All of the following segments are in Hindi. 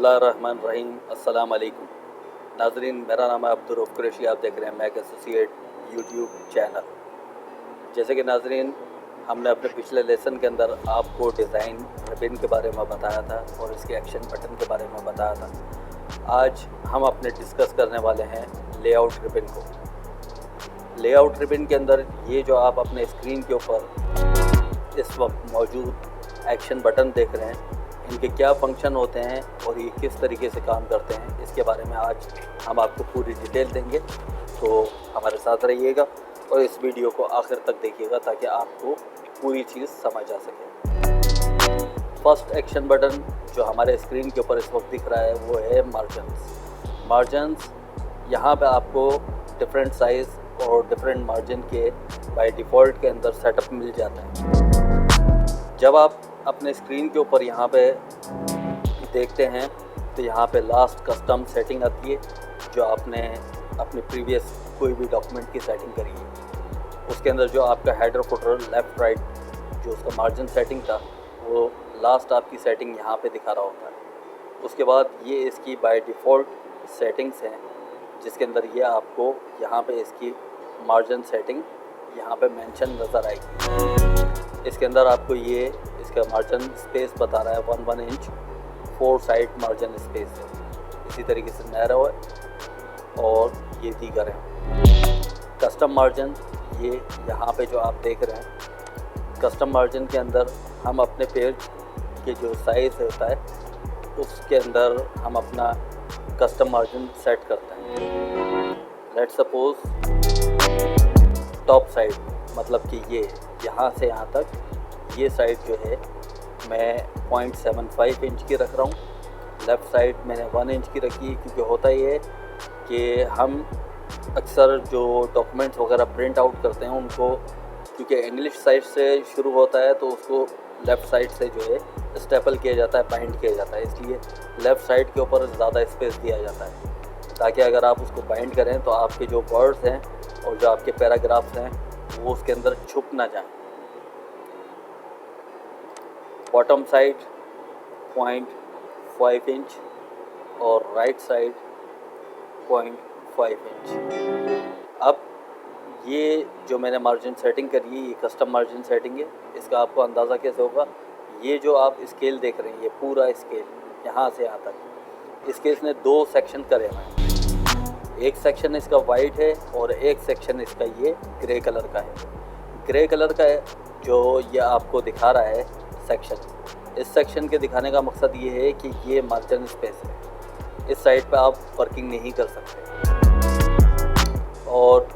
बिस्मिल्लाहिर्रहमानिर्रहीम। अस्सलाम वालेकुम नाज़रीन, मेरा नाम है अब्दुल रऊफ़ कुरैशी। आप देख रहे हैं मैक एसोसिएट यूट्यूब चैनल। जैसे कि नाज़रीन, हमने अपने पिछले लेसन के अंदर आपको डिज़ाइन रिबन के बारे में बताया था और इसके एक्शन बटन के बारे में बताया था। आज हम अपने डिस्कस करने वाले हैं लेआउट रिबन को। लेआउट रिबन के अंदर ये जो आप अपने स्क्रीन के ऊपर इस वक्त मौजूद एक्शन बटन देख रहे हैं, इनके क्या फंक्शन होते हैं और ये किस तरीके से काम करते हैं, इसके बारे में आज हम आपको पूरी डिटेल देंगे। तो हमारे साथ रहिएगा और इस वीडियो को आखिर तक देखिएगा ताकि आपको पूरी चीज़ समझ आ सके। फर्स्ट एक्शन बटन जो हमारे स्क्रीन के ऊपर इस वक्त दिख रहा है वो है मार्जिन्स। यहाँ पे आपको डिफरेंट साइज़ और डिफरेंट मार्जिन के बाय डिफ़ॉल्ट के अंदर सेटअप मिल जाता है। जब आप अपने स्क्रीन के ऊपर यहाँ पे देखते हैं तो यहाँ पे लास्ट कस्टम सेटिंग आती है, जो आपने अपने प्रीवियस कोई भी डॉक्यूमेंट की सेटिंग करी है। उसके अंदर जो आपका हेडर फुटर लेफ़्ट राइट जो उसका मार्जिन सेटिंग था वो लास्ट आपकी सेटिंग यहाँ पे दिखा रहा होता है। उसके बाद ये इसकी बाय डिफ़ॉल्ट सेटिंग्स हैं, जिसके अंदर ये आपको यहाँ पे इसकी मार्जिन सेटिंग यहाँ पे मेंशन नज़र आएगी। इसके अंदर आपको ये इसका मार्जिन स्पेस बता रहा है 1 इंच 4 साइड मार्जिन स्पेस है। इसी तरीके से नैरो है और ये दीगर है। कस्टम मार्जिन ये यहाँ पे जो आप देख रहे हैं, कस्टम मार्जिन के अंदर हम अपने पेज के जो साइज़ होता है उसके अंदर हम अपना कस्टम मार्जिन सेट करते हैं। लेट्स सपोज टॉप साइड, मतलब कि ये यहाँ से यहाँ तक ये साइड जो है मैं 0.75 इंच की रख रहा हूँ। लेफ़्ट साइड मैंने 1 इंच की रखी, क्योंकि होता ये है कि हम अक्सर जो डॉक्यूमेंट्स वगैरह प्रिंट आउट करते हैं उनको, क्योंकि इंग्लिश साइड से शुरू होता है तो उसको लेफ़्ट साइड से जो है स्टेपल किया जाता है, बाइंड किया जाता है। इसलिए लेफ़्ट साइड के ऊपर ज़्यादा स्पेस दिया जाता है ताकि अगर आप उसको बाइंड करें तो आपके जो वर्ड्स हैं और जो आपके पैराग्राफ्स हैं वो उसके अंदर छुप ना जाए। बॉटम साइड 0.5 इंच और राइट साइड 0.5 इंच। अब ये जो मैंने मार्जिन सेटिंग करी है ये कस्टम मार्जिन सेटिंग है। इसका आपको अंदाज़ा कैसे होगा, ये जो आप स्केल देख रहे हैं ये पूरा स्केल यहाँ से यहाँ तक, इसके इसने 2 सेक्शन करे हुए हैं। एक सेक्शन इसका वाइट है और एक सेक्शन इसका ये ग्रे कलर का है। ग्रे कलर का है जो ये आपको दिखा रहा है सेक्शन। इस सेक्शन के दिखाने का मकसद ये है कि ये मार्जिन स्पेस है, इस साइड पे आप वर्किंग नहीं कर सकते। और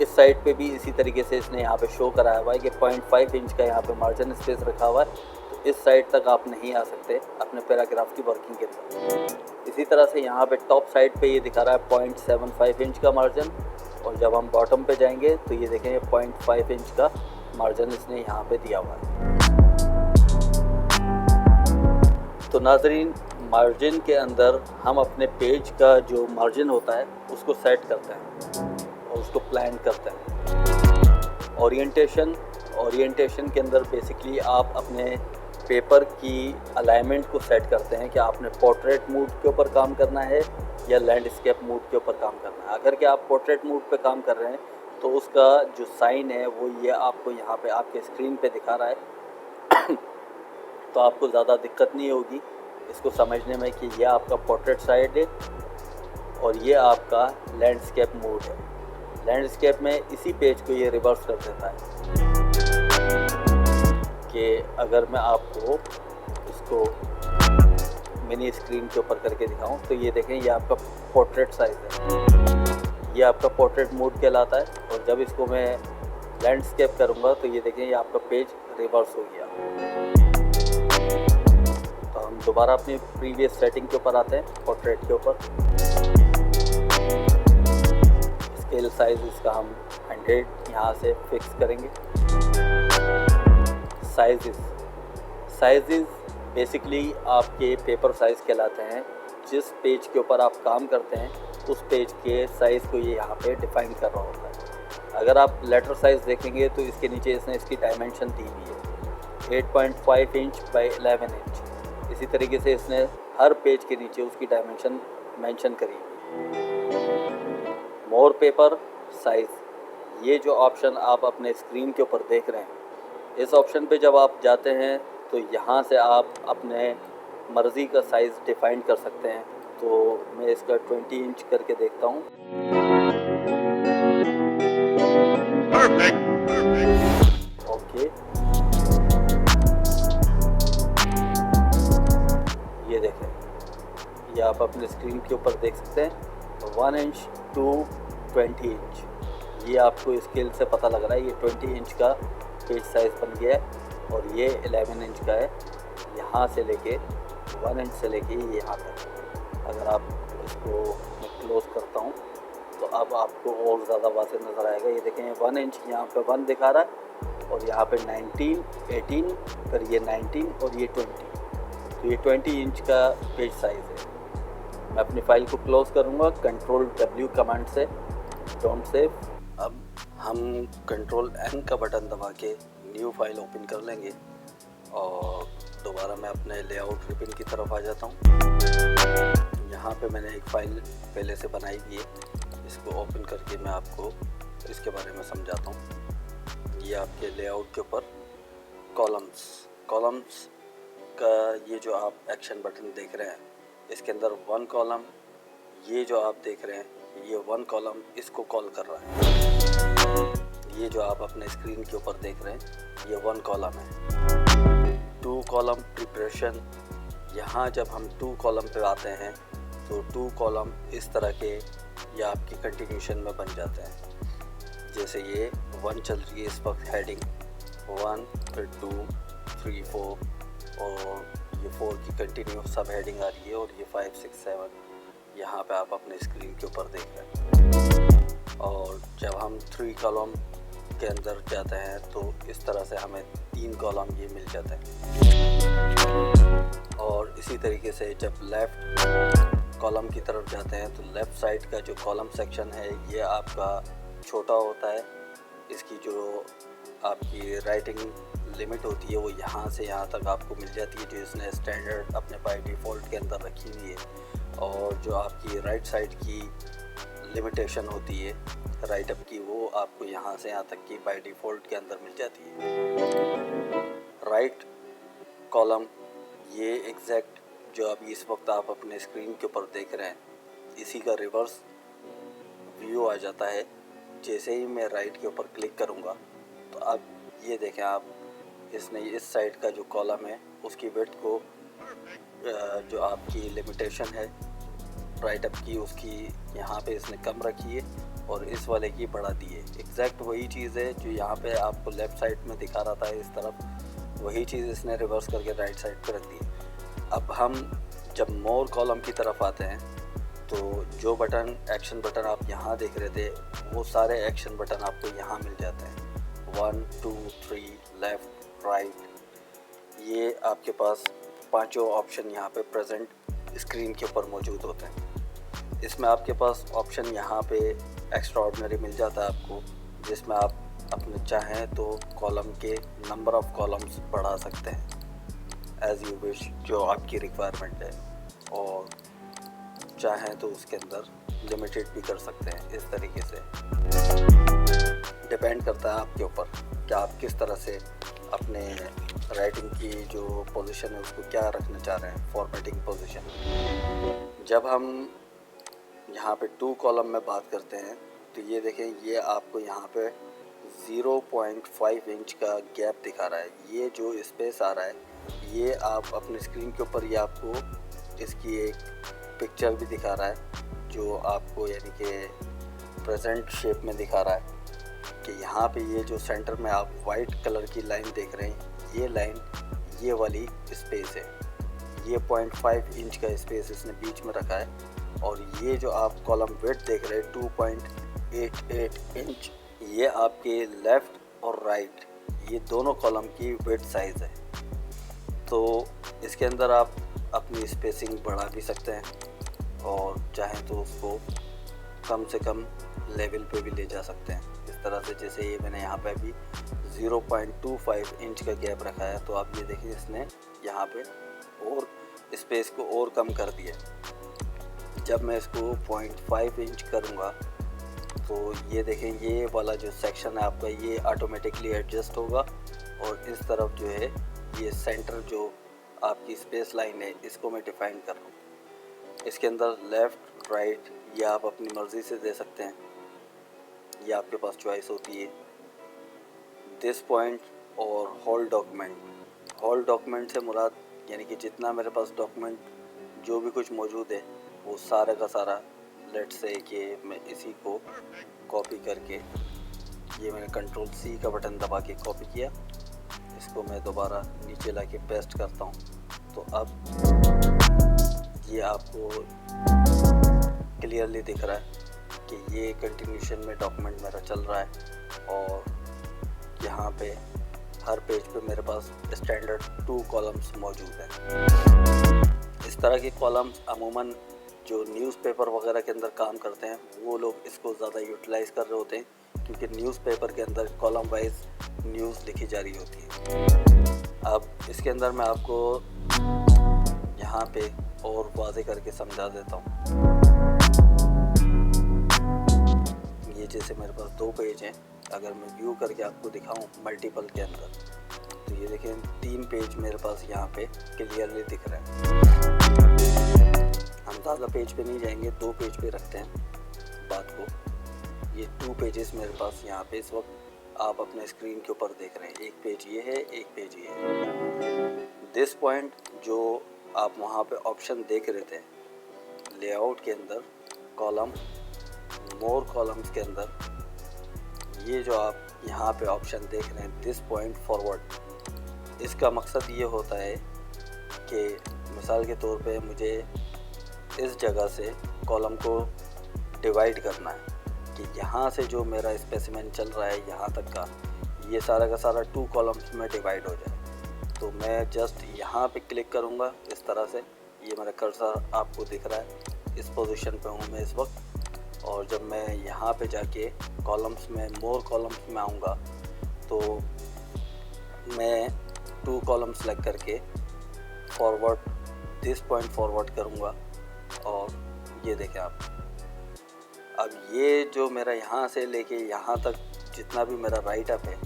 इस साइड पे भी इसी तरीके से इसने यहाँ पे शो कराया हुआ है कि 0.5 इंच का यहाँ पे मार्जिन स्पेस रखा हुआ है, तो इस साइड तक आप नहीं आ सकते अपने पैराग्राफ की वर्किंग के अंदर। इसी तरह से यहाँ पे टॉप साइड पे ये दिखा रहा है 0.75 इंच का मार्जिन, और जब हम बॉटम पे जाएंगे तो ये देखें 0.5 इंच का मार्जिन इसने यहाँ पे दिया हुआ है। तो नाज़रीन, मार्जिन के अंदर हम अपने पेज का जो मार्जिन होता है उसको सेट करते हैं और उसको प्लान करते हैं। ओरिएंटेशन के अंदर बेसिकली आप अपने पेपर की अलाइनमेंट को सेट करते हैं कि आपने पोर्ट्रेट मूड के ऊपर काम करना है या लैंडस्केप मूड के ऊपर काम करना है। अगर कि आप पोर्ट्रेट मूड पे काम कर रहे हैं तो उसका जो साइन है वो ये आपको यहाँ पे आपके स्क्रीन पे दिखा रहा है तो आपको ज़्यादा दिक्कत नहीं होगी इसको समझने में कि यह आपका पोर्ट्रेट साइड है और ये आपका लैंडस्केप मूड है। लैंडस्केप में इसी पेज को ये रिवर्स कर देता है कि अगर मैं आपको इसको मिनी स्क्रीन के ऊपर करके दिखाऊं तो ये देखें ये आपका पोर्ट्रेट साइज़ है, ये आपका पोर्ट्रेट मूड कहलाता है। और जब इसको मैं लैंडस्केप करूंगा तो ये देखें ये आपका पेज रिवर्स हो गया। तो हम दोबारा अपनी प्रीवियस सेटिंग के ऊपर आते हैं, पोर्ट्रेट के ऊपर। स्केल साइज़ इसका हम 100 यहाँ से फिक्स करेंगे। साइज़ बेसिकली आपके पेपर साइज़ कहलाते हैं। जिस पेज के ऊपर आप काम करते हैं उस पेज के साइज़ को ये यहाँ पे डिफ़ाइन कर रहा होता है। अगर आप लेटर साइज़ देखेंगे तो इसके नीचे इसने इसकी डायमेंशन दी हुई है 8.5 इंच बाई 11 इंच। इसी तरीके से इसने हर पेज के नीचे उसकी डायमेंशन मेंशन करिए। मोर पेपर साइज़, ये जो ऑप्शन आप अपने स्क्रीन के ऊपर देख रहे हैं, इस ऑप्शन पे जब आप जाते हैं तो यहाँ से आप अपने मर्ज़ी का साइज़ डिफ़ाइन कर सकते हैं। तो मैं इसका 20 इंच करके देखता हूँ। ओके, ये देखें, ये आप अपने स्क्रीन के ऊपर देख सकते हैं 1 इंच टू 20 इंच। ये आपको स्केल से पता लग रहा है, ये 20 इंच का पेज साइज़ बन गया है और ये 11 इंच का है, यहाँ से लेके 1 इंच से लेके यहाँ तक। अगर आप इसको मैं क्लोज़ करता हूँ तो अब आपको और ज़्यादा वाज़ेह नज़र आएगा। ये देखें 1 इंच, यहाँ पे 1 दिखा रहा है और यहाँ पे 19, 18, फिर ये 19 और ये 20। तो ये 20 इंच का पेज साइज़ है। मैं अपनी फ़ाइल को क्लोज़ करूँगा Ctrl+W कमांड से, डोंट सेव। अब हम Ctrl+N का बटन दबा के न्यू फाइल ओपन कर लेंगे और दोबारा मैं अपने लेआउट रिबन की तरफ आ जाता हूँ। यहाँ पे मैंने एक फ़ाइल पहले से बनाई हुई है, इसको ओपन करके मैं आपको इसके बारे में समझाता हूँ। ये आपके लेआउट के ऊपर कॉलम्स का ये जो आप एक्शन बटन देख रहे हैं, इसके अंदर 1 कॉलम, ये जो आप देख रहे हैं ये 1 कॉलम इसको कॉल कर रहा है। ये जो आप अपने स्क्रीन के ऊपर देख रहे हैं ये 1 कॉलम है। 2 कॉलम प्रिपरेशन, यहाँ जब हम 2 कॉलम पे आते हैं तो 2 कॉलम इस तरह के ये आपकी कंटिन्यूशन में बन जाते हैं। जैसे ये 1 चल रही है इस वक्त हेडिंग 1, फिर 2, 3, 4 और ये 4 की कंटिन्यू सब हेडिंग आ रही है और ये 5, 6, 7 यहाँ पे आप अपने स्क्रीन के ऊपर देख रहे हैं। और जब हम 3 कॉलम के अंदर जाते हैं तो इस तरह से हमें 3 कॉलम ये मिल जाते हैं। और इसी तरीके से जब लेफ़्ट कॉलम की तरफ जाते हैं तो लेफ़्ट साइड का जो कॉलम सेक्शन है ये आपका छोटा होता है। इसकी जो आपकी राइटिंग लिमिट होती है वो यहाँ से यहाँ तक आपको मिल जाती है, जो इसने स्टैंडर्ड अपने बाय डिफ़ॉल्ट के अंदर रखी हुई है। और जो आपकी राइट साइड की लिमिटेशन होती है राइट अप की, वो आपको यहाँ से यहाँ तक की बाय डिफ़ॉल्ट के अंदर मिल जाती है। राइट कॉलम, ये एग्जैक्ट जो अभी इस वक्त आप अपने स्क्रीन के ऊपर देख रहे हैं, इसी का रिवर्स व्यू आ जाता है। जैसे ही मैं राइट के ऊपर क्लिक करूँगा तो अब ये देखें आप, इसने इस साइड का जो कॉलम है उसकी विड्थ को जो आपकी लिमिटेशन है राइट अप की, उसकी यहाँ पे इसने कम रखी है और इस वाले की बढ़ा दी है। एग्जैक्ट वही चीज़ है जो यहाँ पे आपको लेफ़्ट साइड में दिखा रहा था इस तरफ, वही चीज़ इसने रिवर्स करके राइट साइड पे रख दी है। अब हम जब मोर कॉलम की तरफ आते हैं तो जो बटन एक्शन बटन आप यहाँ देख रहे थे वो सारे एक्शन बटन आपको यहाँ मिल जाते हैं। 1, 2, 3, लेफ़्ट, राइट, ये आपके पास पांचों ऑप्शन यहाँ पे प्रेजेंट स्क्रीन के ऊपर मौजूद होते हैं। इसमें आपके पास ऑप्शन यहाँ पे एक्स्ट्रा ऑर्डिनरी मिल जाता है आपको, जिसमें आप अपने चाहें तो कॉलम के नंबर ऑफ़ कॉलम्स बढ़ा सकते हैं एज़ यू विश, जो आपकी रिक्वायरमेंट है, और चाहें तो उसके अंदर लिमिटेड भी कर सकते हैं। इस तरीके से डिपेंड करता है आपके ऊपर कि आप किस तरह से अपने राइटिंग की जो पोजीशन है उसको क्या रखना चाह रहे हैं, फॉर्मेटिंग पोजीशन। जब हम यहाँ पे 2 कॉलम में बात करते हैं तो ये देखें, ये आपको यहाँ पे 0.5 इंच का गैप दिखा रहा है। ये जो स्पेस आ रहा है ये आप अपने स्क्रीन के ऊपर, ये आपको इसकी एक पिक्चर भी दिखा रहा है जो आपको यानी कि प्रेजेंट शेप में दिखा रहा है कि यहाँ पे ये जो सेंटर में आप वाइट कलर की लाइन देख रहे हैं, ये लाइन ये वाली स्पेस है। ये 0.5 इंच का स्पेस इसने बीच में रखा है। और ये जो आप कॉलम विड्थ देख रहे हैं 2.88 इंच, ये आपके लेफ़्ट और राइट ये दोनों कॉलम की विड्थ साइज़ है। तो इसके अंदर आप अपनी स्पेसिंग बढ़ा भी सकते हैं और चाहें तो उसको कम से कम लेवल पे भी ले जा सकते हैं। इस तरह से जैसे ये मैंने यहाँ पे अभी 0.25 इंच का गैप रखा है, तो आप ये देखिए इसने यहाँ पे और स्पेस को और कम कर दिया। जब मैं इसको 0.5 इंच करूँगा तो ये देखें, ये वाला जो सेक्शन है आपका ये ऑटोमेटिकली एडजस्ट होगा और इस तरफ जो है ये सेंटर जो आपकी स्पेस लाइन है इसको मैं डिफाइन कर रहा हूँ। इसके अंदर लेफ़्ट राइट ये आप अपनी मर्ज़ी से दे सकते हैं, ये आपके पास चॉइस होती है। दिस पॉइंट और होल डॉक्यूमेंट से मुराद यानी कि जितना मेरे पास डॉक्यूमेंट जो भी कुछ मौजूद है वो सारा का सारा, लेट से कि मैं इसी को कॉपी करके, ये मैंने कंट्रोल सी का बटन दबा के कॉपी किया, इसको मैं दोबारा नीचे लाके पेस्ट करता हूँ। तो अब ये आपको क्लियरली दिख रहा है कि ये कंटिन्यूशन में डॉक्यूमेंट मेरा चल रहा है और यहाँ पे हर पेज पे मेरे पास स्टैंडर्ड 2 कॉलम्स मौजूद हैं। इस तरह के कॉलम्स अमूमन जो न्यूज़पेपर वगैरह के अंदर काम करते हैं वो लोग इसको ज़्यादा यूटिलाइज़ कर रहे होते हैं, क्योंकि न्यूज़पेपर के अंदर कॉलम वाइज न्यूज़ लिखी जा रही होती है। अब इसके अंदर मैं आपको यहाँ पे और वाज़े करके समझा देता हूँ। ये जैसे मेरे पास 2 पेज हैं, अगर मैं व्यू करके आपको दिखाऊं मल्टीपल के अंदर, तो ये देखें 3 पेज मेरे पास यहाँ पे क्लियरली दिख रहे हैं। हम ज़्यादा पेज पे नहीं जाएंगे, 2 पेज पे रखते हैं बात को। ये 2 पेजेस मेरे पास यहाँ पे इस वक्त आप अपने स्क्रीन के ऊपर देख रहे हैं। एक पेज ये है, एक पेज ये है। दिस पॉइंट जो आप वहाँ पे ऑप्शन देख रहे थे लेआउट के अंदर, कॉलम, मोर कॉलम्स के अंदर, ये जो आप यहाँ पे ऑप्शन देख रहे हैं दिस पॉइंट फॉरवर्ड, इसका मकसद ये होता है कि मिसाल के तौर पे मुझे इस जगह से कॉलम को डिवाइड करना है कि यहाँ से जो मेरा स्पेसिमेन चल रहा है यहाँ तक का, ये सारा का सारा 2 कॉलम्स में डिवाइड हो जाए। तो मैं जस्ट यहाँ पे क्लिक करूँगा इस तरह से, ये मेरा कर्सर आपको दिख रहा है, इस पोजीशन पे हूँ मैं इस वक्त। और जब मैं यहाँ पे जाके कॉलम्स में, मोर कॉलम्स में आऊँगा तो मैं 2 कॉलम सेलेक्ट करके फॉरवर्ड, दिस पॉइंट फॉरवर्ड करूँगा और ये देखें आप। अब ये जो मेरा यहाँ से लेके यहाँ तक जितना भी मेरा राइट अप है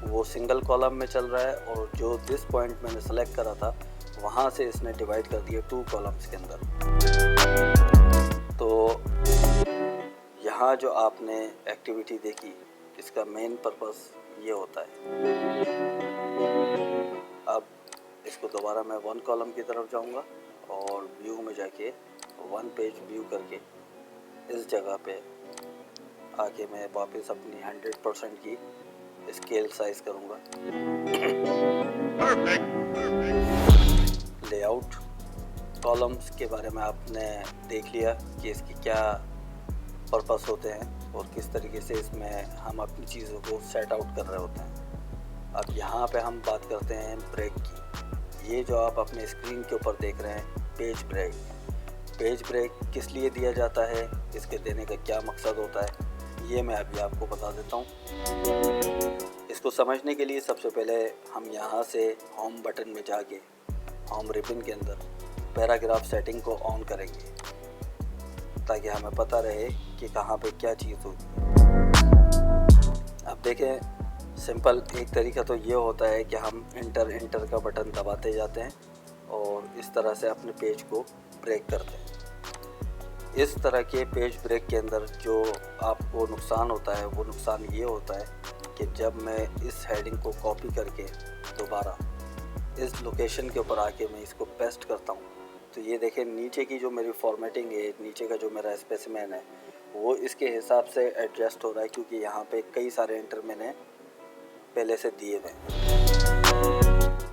वो सिंगल कॉलम में चल रहा है, और जो दिस पॉइंट मैंने सेलेक्ट करा था वहाँ से इसने डिवाइड कर दिया 2 कॉलम्स के अंदर। तो यहाँ जो आपने एक्टिविटी देखी इसका मेन पर्पस ये होता है। अब इसको दोबारा मैं 1 कॉलम की तरफ जाऊँगा और व्यू में जाके 1 पेज व्यू करके इस जगह पे आके मैं वापस अपनी 100% की स्केल साइज करूँगा। लेआउट कॉलम्स के बारे में आपने देख लिया कि इसकी क्या पर्पस होते हैं और किस तरीके से इसमें हम अपनी चीज़ों को सेट आउट कर रहे होते हैं। अब यहाँ पे हम बात करते हैं ब्रेक की। ये जो आप अपने स्क्रीन के ऊपर देख रहे हैं पेज ब्रेक, पेज ब्रेक किस लिए दिया जाता है, इसके देने का क्या मकसद होता है, ये मैं अभी आपको बता देता हूँ। इसको समझने के लिए सबसे पहले हम यहाँ से होम बटन में जाके होम रिबन के अंदर पैराग्राफ सेटिंग को ऑन करेंगे ताकि हमें पता रहे कि कहाँ पे क्या चीज़ होगी। अब देखें, सिंपल एक तरीका तो ये होता है कि हम इंटर का बटन दबाते जाते हैं और इस तरह से अपने पेज को ब्रेक करते हैं। इस तरह के पेज ब्रेक के अंदर जो आपको नुकसान होता है वो नुकसान ये होता है कि जब मैं इस हेडिंग को कॉपी करके दोबारा इस लोकेशन के ऊपर आके मैं इसको पेस्ट करता हूँ तो ये देखें नीचे की जो मेरी फॉर्मेटिंग है, नीचे का जो मेरा स्पेसिमेन है वो इसके हिसाब से एडजस्ट हो रहा है, क्योंकि यहाँ पे कई सारे एंटर मैंने पहले से दिए हुए हैं।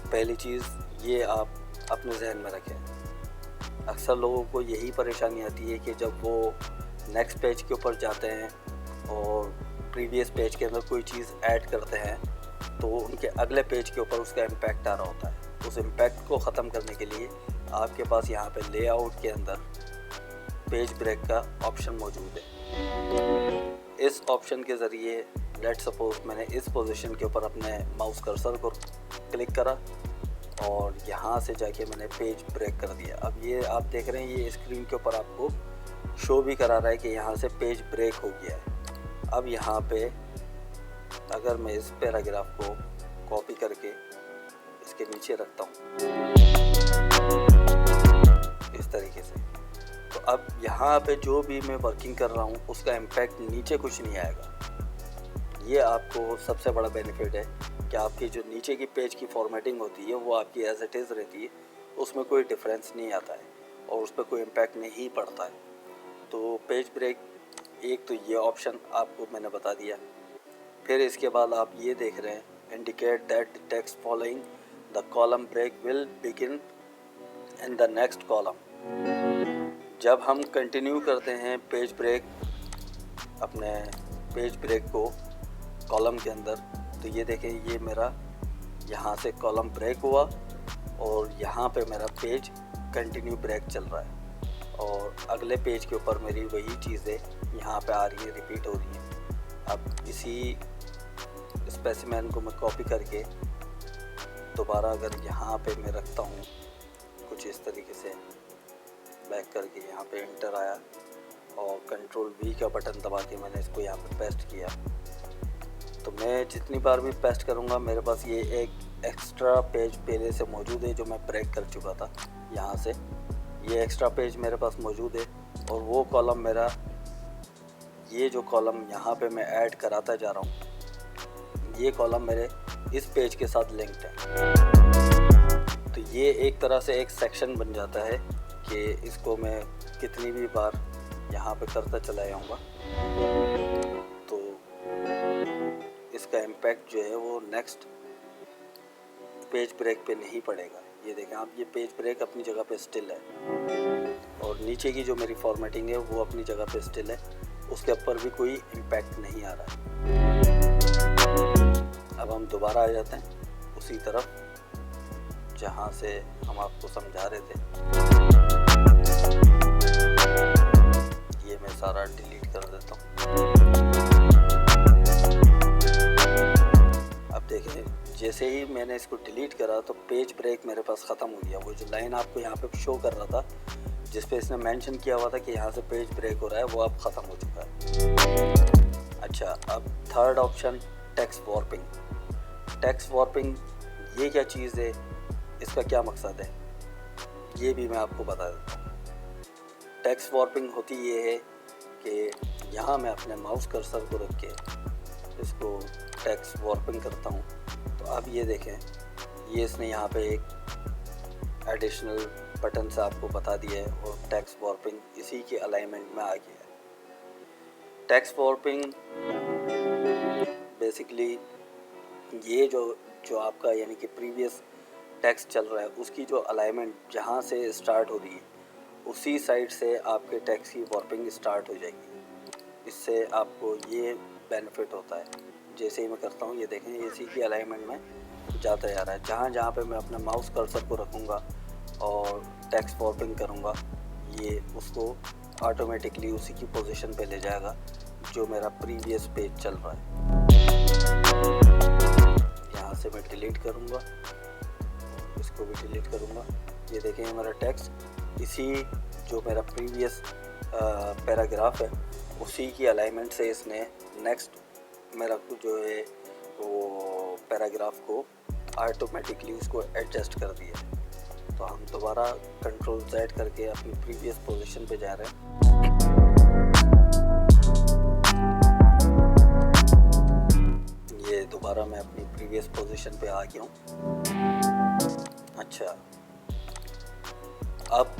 पहली चीज़ ये आप अपने जहन में रखें। अक्सर लोगों को यही परेशानी आती है कि जब वो नेक्स्ट पेज के ऊपर जाते हैं और प्रीवियस पेज के अंदर कोई चीज़ ऐड करते हैं तो उनके अगले पेज के ऊपर उसका इम्पैक्ट आ रहा होता है। उस इम्पैक्ट को ख़त्म करने के लिए आपके पास यहाँ पे लेआउट के अंदर पेज ब्रेक का ऑप्शन मौजूद है। इस ऑप्शन के ज़रिए लेट सपोज मैंने इस पोजीशन के ऊपर अपने माउस कर्सर को क्लिक करा और यहाँ से जाके मैंने पेज ब्रेक कर दिया। अब ये आप देख रहे हैं, ये स्क्रीन के ऊपर आपको शो भी करा रहा है कि यहाँ से पेज ब्रेक हो गया है। अब यहाँ पे अगर मैं इस पैराग्राफ को कॉपी करके इसके नीचे रखता हूँ इस तरीके से, तो अब यहाँ पे जो भी मैं वर्किंग कर रहा हूँ उसका इम्पैक्ट नीचे कुछ नहीं आएगा। ये आपको सबसे बड़ा बेनिफिट है कि आपकी जो नीचे की पेज की फॉर्मेटिंग होती है वो आपकी एज इट इज़ रहती है, उसमें कोई डिफरेंस नहीं आता है और उस पर कोई इम्पैक्ट नहीं पड़ता है। तो पेज ब्रेक एक तो ये ऑप्शन आपको मैंने बता दिया। फिर इसके बाद आप ये देख रहे हैं, indicate that the text following the column break will begin in the next column. जब हम कंटिन्यू करते हैं पेज ब्रेक, अपने पेज ब्रेक को कॉलम के अंदर, तो ये देखें, ये मेरा यहाँ से कॉलम ब्रेक हुआ और यहाँ पे मेरा पेज कंटिन्यू ब्रेक चल रहा है और अगले पेज के ऊपर मेरी वही चीज़ें यहाँ पे आ रही है, रिपीट हो रही हैं। अब इसी स्पेसिमेन को मैं कॉपी करके दोबारा अगर यहाँ पे मैं रखता हूँ कुछ इस तरीके से, बैक करके यहाँ पे इंटर आया और कंट्रोल V का बटन दबा के मैंने इसको यहाँ पे पेस्ट किया, तो मैं जितनी बार भी पेस्ट करूँगा मेरे पास ये एक एक्स्ट्रा पेज पहले से मौजूद है जो मैं ब्रेक कर चुका था। यहाँ से ये एक्स्ट्रा पेज मेरे पास मौजूद है और वो कॉलम मेरा, ये जो कॉलम यहाँ पे मैं ऐड कराता जा रहा हूँ, ये कॉलम मेरे इस पेज के साथ लिंक्ड है। तो ये एक तरह से एक सेक्शन बन जाता है कि इसको मैं कितनी भी बार यहाँ पे करता चला जाऊँगा तो इसका इम्पैक्ट जो है वो नेक्स्ट पेज ब्रेक पे नहीं पड़ेगा। ये देखें आप, ये पेज ब्रेक अपनी जगह पे स्टिल है और नीचे की जो मेरी फॉर्मेटिंग है वो अपनी जगह पे स्टिल है, उसके ऊपर भी कोई इम्पैक्ट नहीं आ रहा है। अब हम दोबारा आ जाते हैं उसी तरफ जहाँ से हम आपको समझा रहे थे। ये मैं सारा डिलीट कर देता हूँ। अब देखें, जैसे ही मैंने इसको डिलीट करा तो पेज ब्रेक मेरे पास ख़त्म हो गया। वो जो लाइन आपको यहाँ पे शो कर रहा था जिस पे इसने मेंशन किया हुआ था कि यहाँ से पेज ब्रेक हो रहा है, वो अब ख़त्म हो चुका है। अच्छा, अब third option, text warping. Text warping ये क्या चीज़ है, इसका क्या मकसद है, ये भी मैं आपको बता देता हूँ। टेक्स्ट वॉर्पिंग होती ये है कि यहाँ मैं अपने माउस कर्सर को रख के इसको टेक्स्ट वॉर्पिंग करता हूँ, तो अब ये देखें, ये इसने यहाँ पे एक एडिशनल बटन से आपको बता दिया है और टेक्स्ट वॉर्पिंग इसी के अलाइनमेंट में आ गया है। टेक्स्ट वॉर्पिंग बेसिकली ये जो आपका यानी कि प्रीवियस टेक्स्ट चल रहा है उसकी जो अलाइनमेंट जहाँ से स्टार्ट हो रही है उसी साइड से आपके टेक्स्ट की वॉर्पिंग स्टार्ट हो जाएगी। इससे आपको ये बेनिफिट होता है। जैसे ही मैं करता हूँ, ये देखें, इसी की अलाइनमेंट में जाता जा रहा है। जहाँ जहाँ पे मैं अपने माउस कर्सर को रखूँगा और टेक्स्ट वॉर्पिंग करूँगा, ये उसको ऑटोमेटिकली उसी की पोजीशन पे ले जाएगा जो मेरा प्रीवियस पेज चल रहा है। यहाँ से मैं डिलीट करूँगा, इसको भी डिलीट करूँगा। ये देखें, मेरा टेक्स्ट इसी जो मेरा प्रीवियस पैराग्राफ है उसी की अलाइनमेंट से इसने नेक्स्ट मेरा जो है वो पैराग्राफ को ऑटोमेटिकली उसको एडजस्ट कर दिया। तो हम दोबारा कंट्रोल Z करके अपनी प्रीवियस पोजीशन पे जा रहे हैं। ये दोबारा मैं अपनी प्रीवियस पोजीशन पे आ गया हूँ। अच्छा, अब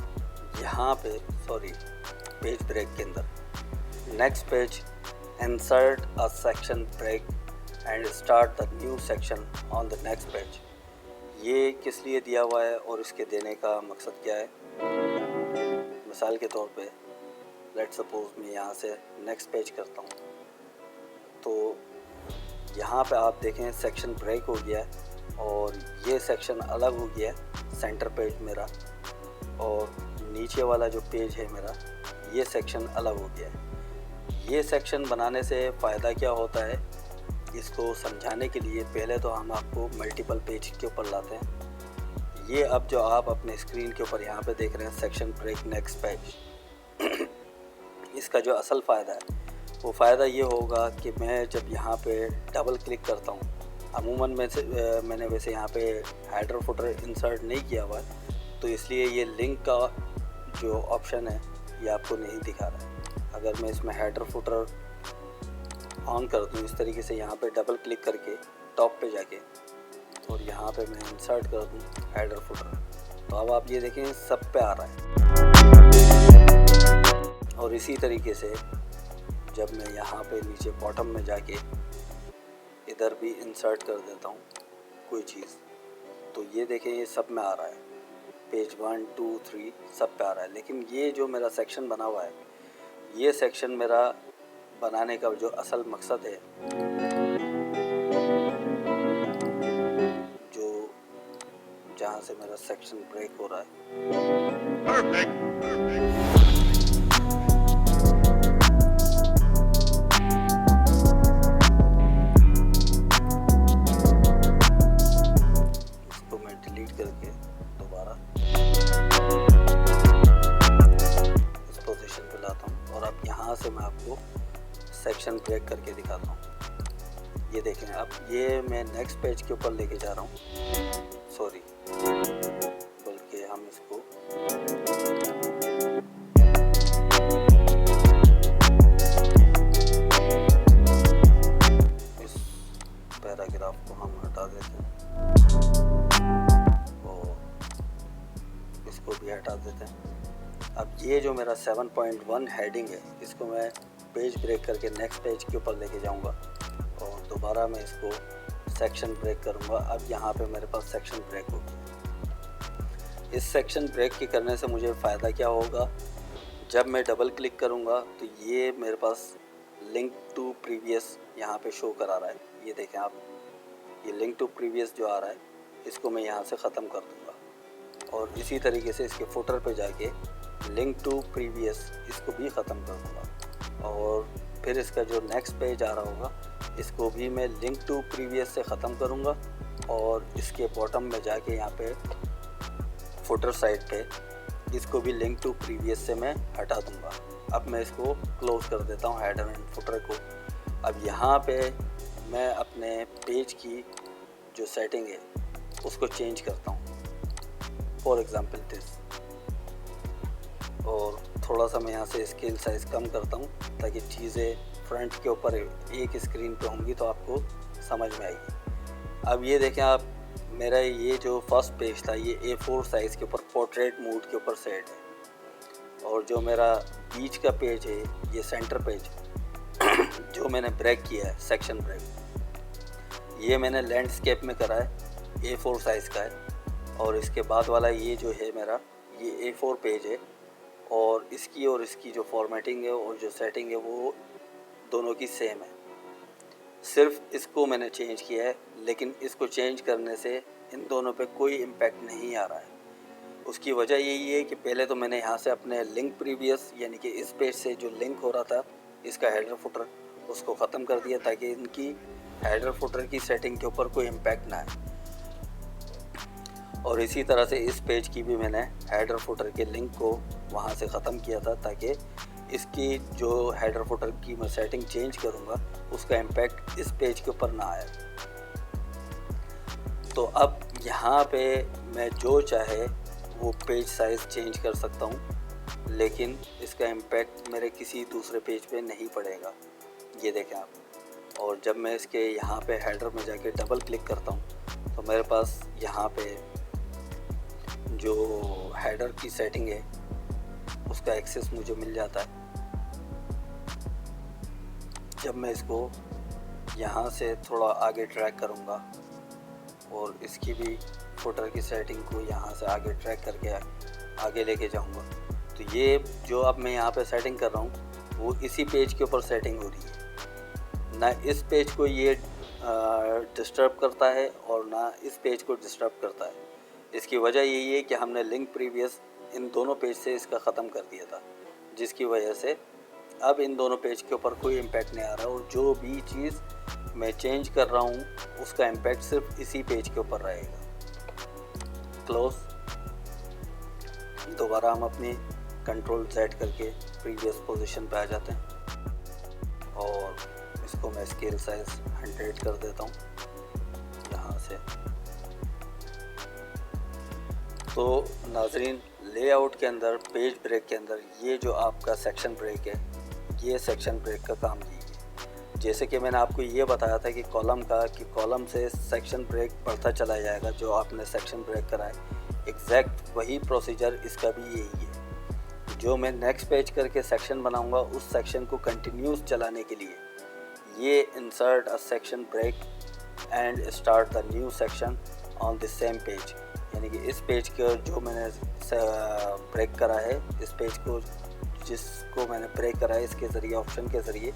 यहाँ पे पेज ब्रेक के अंदर next page, insert a section break and start the new section on the next page. ये किस लिए दिया हुआ है और इसके देने का मकसद क्या है? मिसाल के तौर पे लेट्स सपोज मैं यहाँ से नेक्स्ट पेज करता हूँ, तो यहाँ पे आप देखें सेक्शन ब्रेक हो गया है और ये सेक्शन अलग हो गया है, सेंटर पेज मेरा, और नीचे वाला जो पेज है मेरा ये सेक्शन अलग हो गया है। ये सेक्शन बनाने से फ़ायदा क्या होता है, इसको समझाने के लिए पहले तो हम आपको मल्टीपल पेज के ऊपर लाते हैं। ये अब जो आप अपने स्क्रीन के ऊपर यहाँ पे देख रहे हैं सेक्शन ब्रेक नेक्स्ट पेज, इसका जो असल फ़ायदा है वो फ़ायदा ये होगा कि मैं जब यहाँ पे डबल क्लिक करता हूँ, अमूमन मैंने वैसे यहाँ पे हेडर फुटर इंसर्ट नहीं किया हुआ है, तो इसलिए ये लिंक का जो ऑप्शन है ये आपको नहीं दिखा रहा है। अगर मैं इसमें हेडर फुटर ऑन कर दूँ इस तरीके से, यहाँ पे डबल क्लिक करके टॉप पे जाके और यहाँ पे मैं इंसर्ट कर दूँ हेडर फुटर, तो अब आप ये देखें सब पे आ रहा है। और इसी तरीके से जब मैं यहाँ पे नीचे बॉटम में जाके इधर भी इंसर्ट कर देता हूँ कोई चीज़, तो ये देखें ये सब में आ रहा है, पेज 1 2 3 सब पे आ रहा है। लेकिन ये जो मेरा सेक्शन बना हुआ है, ये सेक्शन मेरा बनाने का जो असल मकसद है, जो जहाँ से मेरा सेक्शन ब्रेक हो रहा है, इसको मैं डिलीट करके दोबारा इस पोजीशन पे लाता हूँ और अब यहाँ से मैं आपको सेक्शन ब्रेक करके दिखाता हूँ। ये देखें, अब ये मैं नेक्स्ट पेज के ऊपर लेके जा रहा हूँ, सॉरी, बल्कि हम इसको इस पैराग्राफ को हम हटा देते हैं और इसको भी हटा देते हैं। अब ये जो मेरा 7.1 हेडिंग है, इसको मैं पेज ब्रेक करके नेक्स्ट पेज के ऊपर लेके जाऊंगा और दोबारा मैं इसको सेक्शन ब्रेक करूंगा। अब यहाँ पे मेरे पास सेक्शन ब्रेक होगी। इस सेक्शन ब्रेक के करने से मुझे फ़ायदा क्या होगा, जब मैं डबल क्लिक करूंगा तो ये मेरे पास लिंक टू प्रीवियस यहाँ पे शो करा रहा है। ये देखें आप, ये लिंक टू प्रीवियस जो आ रहा है इसको मैं यहाँ से ख़त्म कर दूँगा और इसी तरीके से इसके फुटर पे जाके लिंक टू प्रीवियस इसको भी ख़त्म कर दूँगा और फिर इसका जो नेक्स्ट पेज आ रहा होगा इसको भी मैं लिंक टू प्रीवियस से ख़त्म करूँगा और इसके बॉटम में जाके यहाँ पे फुटर साइड पे इसको भी लिंक टू प्रीवियस से मैं हटा दूँगा। अब मैं इसको क्लोज़ कर देता हूँ हेडर एंड फुटर को। अब यहाँ पे मैं अपने पेज की जो सेटिंग है उसको चेंज करता हूँ, फॉर एग्ज़ाम्पल दिस, और थोड़ा सा मैं यहाँ से स्केल साइज़ कम करता हूँ ताकि चीज़ें फ्रंट के ऊपर एक स्क्रीन पे होंगी तो आपको समझ में आएगी। अब ये देखें आप, मेरा ये जो फर्स्ट पेज था ये A4 साइज़ के ऊपर पोर्ट्रेट मोड के ऊपर सेट है और जो मेरा बीच का पेज है ये सेंटर पेज जो मैंने ब्रेक किया है सेक्शन ब्रेक, ये मैंने लैंडस्केप में करा है, A4 साइज़ का है और इसके बाद वाला ये जो है मेरा ये A4 पेज है और इसकी जो फॉर्मेटिंग है और जो सेटिंग है वो दोनों की सेम है। सिर्फ इसको मैंने चेंज किया है, लेकिन इसको चेंज करने से इन दोनों पे कोई इम्पैक्ट नहीं आ रहा है। उसकी वजह यही है कि पहले तो मैंने यहाँ से अपने लिंक प्रीवियस यानी कि इस पेज से जो लिंक हो रहा था इसका हेडर फुटर उसको ख़त्म कर दिया ताकि इनकी हेडर फुटर की सेटिंग के ऊपर कोई इम्पैक्ट ना आए। और इसी तरह से इस पेज की भी मैंने हेडर फुटर के लिंक को वहाँ से ख़त्म किया था ताकि इसकी जो हेडर फुटर की मैं सेटिंग चेंज करूँगा उसका इम्पैक्ट इस पेज के ऊपर ना आए। तो अब यहाँ पे मैं जो चाहे वो पेज साइज़ चेंज कर सकता हूँ, लेकिन इसका इम्पैक्ट मेरे किसी दूसरे पेज पे नहीं पड़ेगा। ये देखें आप, और जब मैं इसके यहाँ पे हेडर में जाके डबल क्लिक करता हूँ तो मेरे पास यहाँ पे जो हेडर की सेटिंग है उसका एक्सेस मुझे मिल जाता है। जब मैं इसको यहाँ से थोड़ा आगे ट्रैक करूँगा और इसकी भी फुटर की सेटिंग को यहाँ से आगे ट्रैक करके आगे लेके जाऊँगा, तो ये जो अब मैं यहाँ पे सेटिंग कर रहा हूँ वो इसी पेज के ऊपर सेटिंग हो रही है, ना इस पेज को ये डिस्टर्ब करता है और ना इस पेज को डिस्टर्ब करता है। इसकी वजह यही है कि हमने लिंक प्रीवियस इन दोनों पेज से इसका ख़त्म कर दिया था, जिसकी वजह से अब इन दोनों पेज के ऊपर कोई इम्पैक्ट नहीं आ रहा और जो भी चीज़ मैं चेंज कर रहा हूँ उसका इम्पैक्ट सिर्फ इसी पेज के ऊपर रहेगा। क्लोज। दोबारा हम अपनी कंट्रोल Z करके प्रीवियस पोजीशन पे आ जाते हैं और इसको मैं स्केल साइज 100 कर देता हूँ यहाँ से। तो नाजरीन, लेआउट के अंदर, पेज ब्रेक के अंदर ये जो आपका सेक्शन ब्रेक है, ये सेक्शन ब्रेक का काम कीजिए। जैसे कि मैंने आपको ये बताया था कि कॉलम से सेक्शन ब्रेक बढ़ता चला जाएगा जो आपने सेक्शन ब्रेक करा है, एग्जैक्ट वही प्रोसीजर इसका भी यही है। जो मैं नेक्स्ट पेज करके सेक्शन बनाऊंगा, उस सेक्शन को कंटिन्यूस चलाने के लिए ये insert a section break and start the new section on the same page, यानी कि इस पेज का जो मैंने ब्रेक करा है, इस पेज को जिसको मैंने ब्रेक करा है, इसके ज़रिए ऑप्शन के ज़रिए,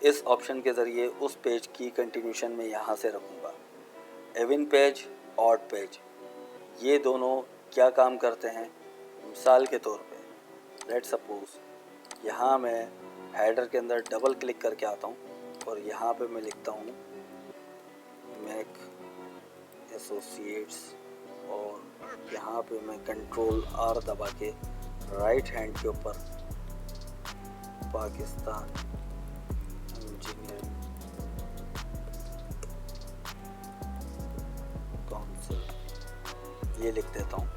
इस ऑप्शन के ज़रिए उस पेज की कंटिन्यूशन में यहाँ से रखूँगा। इवन पेज, ऑड पेज, ये दोनों क्या काम करते हैं? मिसाल के तौर पे लेट्स सपोज यहाँ मैं हेडर के अंदर डबल क्लिक करके आता हूँ और यहाँ पे मैं लिखता हूँ मैक एसोसिएट्स और यहाँ पे मैं कंट्रोल R दबा के राइट हैंड के ऊपर पाकिस्तान इंजीनियरिंग काउंसिल ये लिख देता हूँ।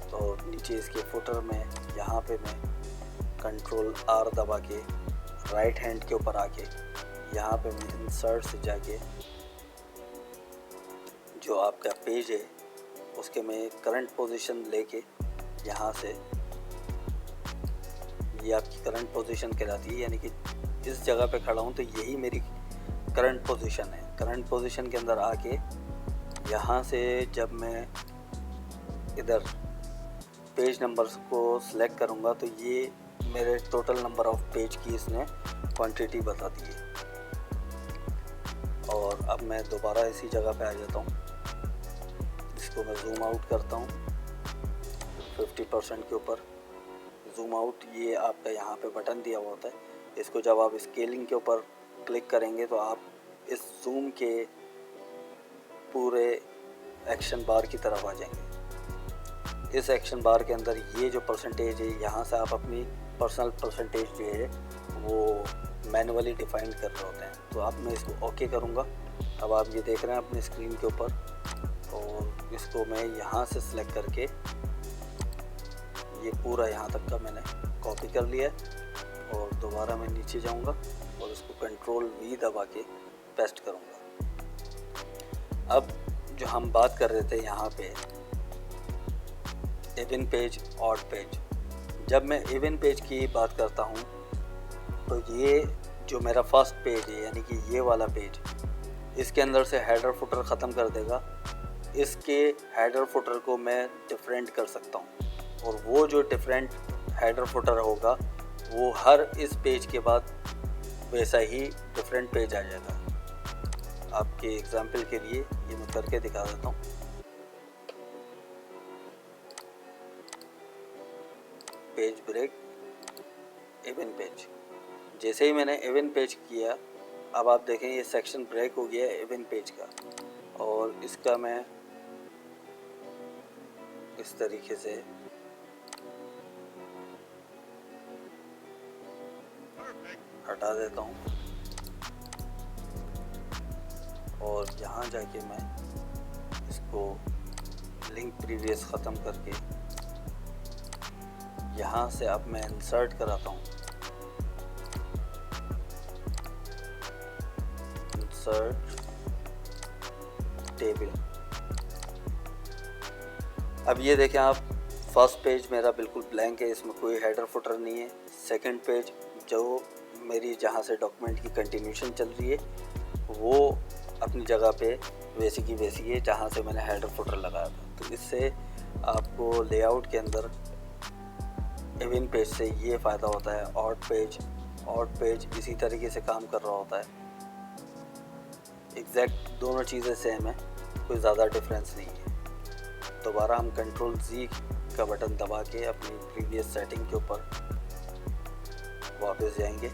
तो नीचे इसके फुटर में यहाँ पे मैं कंट्रोल R दबा के राइट हैंड के ऊपर आके यहाँ पे मैं इंसर्ट से जाके जो आपका पेज है उसके मैं करंट पोजीशन लेके यहाँ से, ये आपकी करंट पोजीशन कहलाती है, यानी कि इस जगह पे खड़ा हूँ तो यही मेरी करंट पोजीशन है। करंट पोजीशन के अंदर आके यहाँ से जब मैं इधर पेज नंबर्स को सिलेक्ट करूँगा तो ये मेरे टोटल नंबर ऑफ पेज की इसने क्वांटिटी बता दी है। और अब मैं दोबारा इसी जगह पे आ जाता हूँ, इसको मैं जूम आउट करता हूँ 50% के ऊपर। जूम आउट ये आपका यहाँ पे बटन दिया हुआ होता है, इसको जब आप स्केलिंग के ऊपर क्लिक करेंगे तो आप इस जूम के पूरे एक्शन बार की तरफ आ जाएंगे। इस एक्शन बार के अंदर ये जो परसेंटेज है, यहाँ से आप अपनी पर्सनल परसेंटेज जो है वो मैनुअली डिफाइन कर रहे होते हैं। तो अब मैं इसको ओके करूँगा। अब आप ये देख रहे हैं अपनी स्क्रीन के ऊपर, और इसको मैं यहाँ से सिलेक्ट करके ये पूरा यहाँ तक का मैंने कॉपी कर लिया है और दोबारा मैं नीचे जाऊँगा और इसको कंट्रोल V दबा के पेस्ट करूँगा। अब जो हम बात कर रहे थे यहाँ पे इवन पेज, ऑड पेज, जब मैं इवन पेज की बात करता हूँ तो ये जो मेरा फर्स्ट पेज है, यानी कि ये वाला पेज, इसके अंदर से हेडर फुटर ख़त्म कर देगा। इसके हेडर फुटर को मैं डिफरेंट कर सकता हूँ और वो जो डिफरेंट हेडर फुटर होगा वो हर इस पेज के बाद वैसा ही डिफरेंट पेज आ जाएगा। आपके एग्जाम्पल के लिए ये मैं करके दिखा देता हूँ। पेज ब्रेक, इवन पेज, जैसे ही मैंने इवन पेज किया, अब आप देखें ये सेक्शन ब्रेक हो गया इवन पेज का। और इसका मैं इस तरीके से हटा देता हूँ और यहाँ जाके मैं इसको लिंक प्रीवियस ख़त्म करके यहाँ से अब मैं इंसर्ट कराता हूँ, इंसर्ट टेबल। अब ये देखें आप, फर्स्ट पेज मेरा बिल्कुल ब्लैंक है, इसमें कोई हेडर फुटर नहीं है। सेकंड पेज जो मेरी जहाँ से डॉक्यूमेंट की कंटिन्यूशन चल रही है वो अपनी जगह पे वैसी की वैसी है जहाँ से मैंने हेडर फुटर लगाया था। तो इससे आपको लेआउट के अंदर इवन पेज से ये फ़ायदा होता है। ऑड पेज इसी तरीके से काम कर रहा होता है। एग्जैक्ट दोनों चीज़ें सेम है, कोई ज़्यादा डिफरेंस नहीं है। दोबारा हम कंट्रोल Z का बटन दबा के अपनी प्रीवियस सेटिंग के ऊपर वापस जाएंगे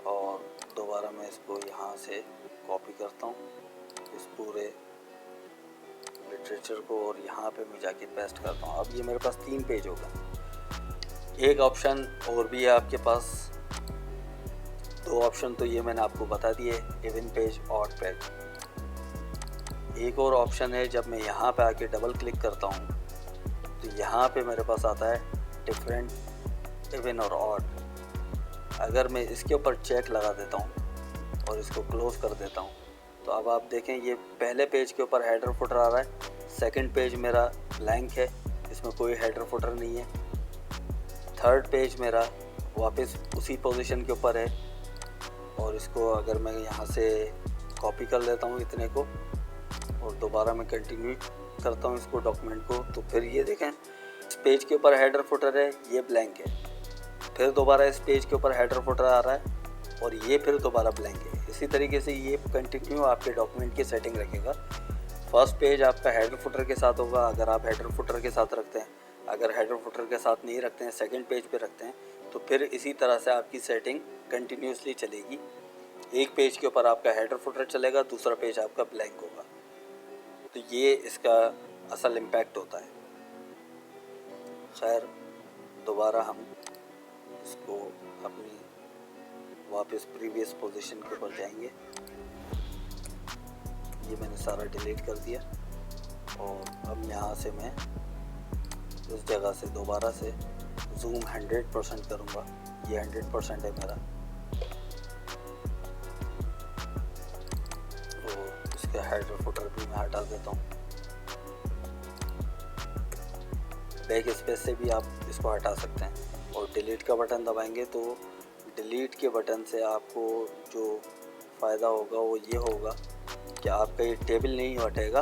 और दोबारा मैं इसको यहाँ से कॉपी करता हूँ इस पूरे लिटरेचर को और यहाँ पे मैं जाके पेस्ट करता हूँ। अब ये मेरे पास 3 पेज हो गए। एक ऑप्शन और भी है आपके पास, 2 ऑप्शन तो ये मैंने आपको बता दिए, इवन पेज, ऑड पेज। एक और ऑप्शन है, जब मैं यहाँ पे आके डबल क्लिक करता हूँ तो यहाँ पे मेरे पास आता है डिफरेंट, इवन और ऑड। अगर मैं इसके ऊपर चेक लगा देता हूँ और इसको क्लोज कर देता हूँ तो अब आप देखें ये पहले पेज के ऊपर हेडर फुटर आ रहा है, सेकंड पेज मेरा ब्लैंक है, इसमें कोई हेडर फुटर नहीं है, थर्ड पेज मेरा वापस उसी पोजीशन के ऊपर है। और इसको अगर मैं यहाँ से कॉपी कर लेता हूँ इतने को और दोबारा मैं कंटिन्यू करता हूँ इसको डॉक्यूमेंट को, तो फिर ये देखें इस पेज के ऊपर हेडर फुटर है, ये ब्लैंक है, फिर दोबारा इस पेज के ऊपर हेडर फुटर आ रहा है और ये फिर दोबारा ब्लैंक है। इसी तरीके से ये कंटिन्यू आपके डॉक्यूमेंट की सेटिंग रखेगा। फर्स्ट पेज आपका हेडर फुटर के साथ होगा अगर आप हेडर फुटर के साथ रखते हैं, अगर हेडर फुटर के साथ नहीं रखते हैं, सेकंड पेज पे रखते हैं, तो फिर इसी तरह से आपकी सेटिंग कंटिन्यूसली चलेगी। एक पेज के ऊपर आपका हेडर फुटर चलेगा, दूसरा पेज आपका ब्लैंक होगा। तो ये इसका असल इम्पैक्ट होता है। खैर, दोबारा हम इसको अपनी वापस प्रीवियस पोजीशन के ऊपर जाएंगे। ये मैंने सारा डिलीट कर दिया और अब यहाँ से मैं इस जगह से दोबारा से जूम 100% करूँगा। ये 100% है मेरा, और इसका हेडर फुटर भी मैं हटा देता हूँ। बैक स्पेस से भी आप इसको हटा सकते हैं और डिलीट का बटन दबाएंगे तो डिलीट के बटन से आपको जो फ़ायदा होगा वो ये होगा कि आपका ये टेबल नहीं हटेगा,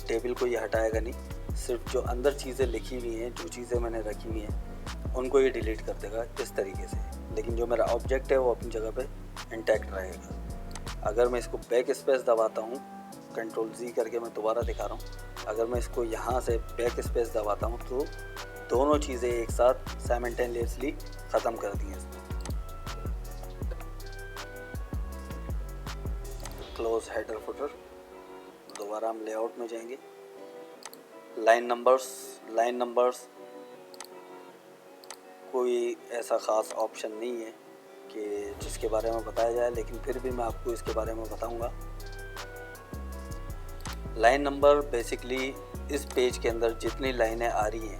टेबल को ये हटाएगा नहीं, सिर्फ जो अंदर चीज़ें लिखी हुई हैं, जो चीज़ें मैंने रखी हुई हैं उनको ये डिलीट कर देगा इस तरीके से। लेकिन जो मेरा ऑब्जेक्ट है वो अपनी जगह पे इंटैक्ट रहेगा। अगर मैं इसको बैक स्पेस दबाता हूँ, कंट्रोल-Z करके मैं दोबारा दिखा रहा हूँ, अगर मैं इसको यहाँ से बैक स्पेस दबाता हूँ तो दोनों चीज़ें एक साथ साइमल्टेनियसली ख़त्म कर दी हैं। Close header footer. दोबारा हम लेआउट में जाएंगे। लाइन नंबर्स कोई ऐसा ख़ास ऑप्शन नहीं है कि जिसके बारे में बताया जाए, लेकिन फिर भी मैं आपको इसके बारे में बताऊंगा। लाइन नंबर बेसिकली इस पेज के अंदर जितनी लाइनें आ रही हैं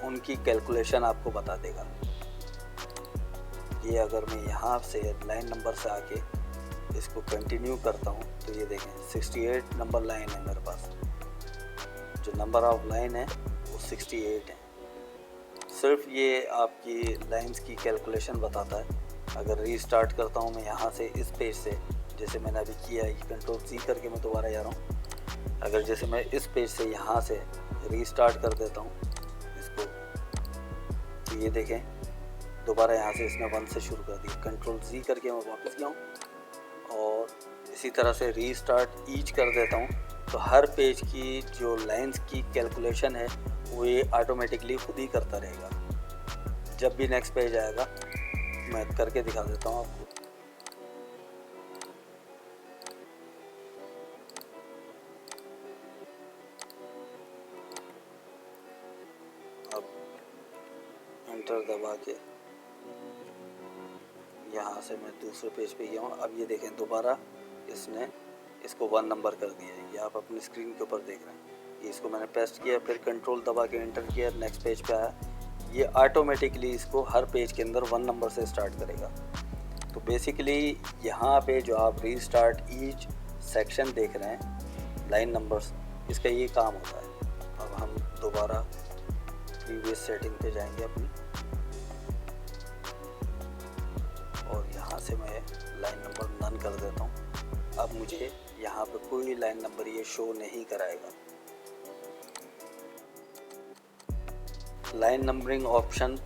उनकी कैलकुलेशन आपको बता देगा। ये अगर मैं यहाँ से लाइन नंबर से आके इसको कंटिन्यू करता हूँ तो ये देखें 68 नंबर लाइन है मेरे पास, जो नंबर ऑफ लाइन है वो 68 है। सिर्फ ये आपकी लाइंस की कैलकुलेशन बताता है। अगर रीस्टार्ट करता हूँ मैं यहाँ से इस पेज से, जैसे मैंने अभी किया है, कंट्रोल-C करके मैं दोबारा जा रहा हूँ। अगर जैसे मैं इस पेज से यहाँ से रीस्टार्ट कर देता हूँ इसको, तो ये देखें दोबारा यहाँ से इसने 1 से शुरू कर दिया। कंट्रोल-Z करके मैं वापस गया हूँ और इसी तरह से रीस्टार्ट ईच कर देता हूँ, तो हर पेज की जो लाइंस की कैलकुलेशन है वो ये ऑटोमेटिकली खुद ही करता रहेगा। जब भी नेक्स्ट पेज आएगा मैं करके दिखा देता हूँ आपको। अब एंटर दबा के यहाँ से मैं दूसरे पेज पे गया हूँ। अब ये देखें दोबारा इसने इसको 1 नंबर कर दिया है। ये आप अपनी स्क्रीन के ऊपर देख रहे हैं। ये इसको मैंने पेस्ट किया, फिर कंट्रोल दबा के एंटर किया, नेक्स्ट पेज पे आया। ये ऑटोमेटिकली इसको हर पेज के अंदर 1 नंबर से स्टार्ट करेगा। तो बेसिकली यहाँ पे जो आप रीस्टार्ट ईच सेक्शन देख रहे हैं, लाइन नंबर्स, इसका ये काम होता है। अब हम दोबारा प्रीवियस सेटिंग पे जाएंगे अपनी, और यहाँ से मैं लाइन नंबर नन कर देता हूँ। अब मुझे यहाँ पे कोई लाइन नंबर ये शो नहीं कराएगा। लाइन नंबरिंग ऑप्शन,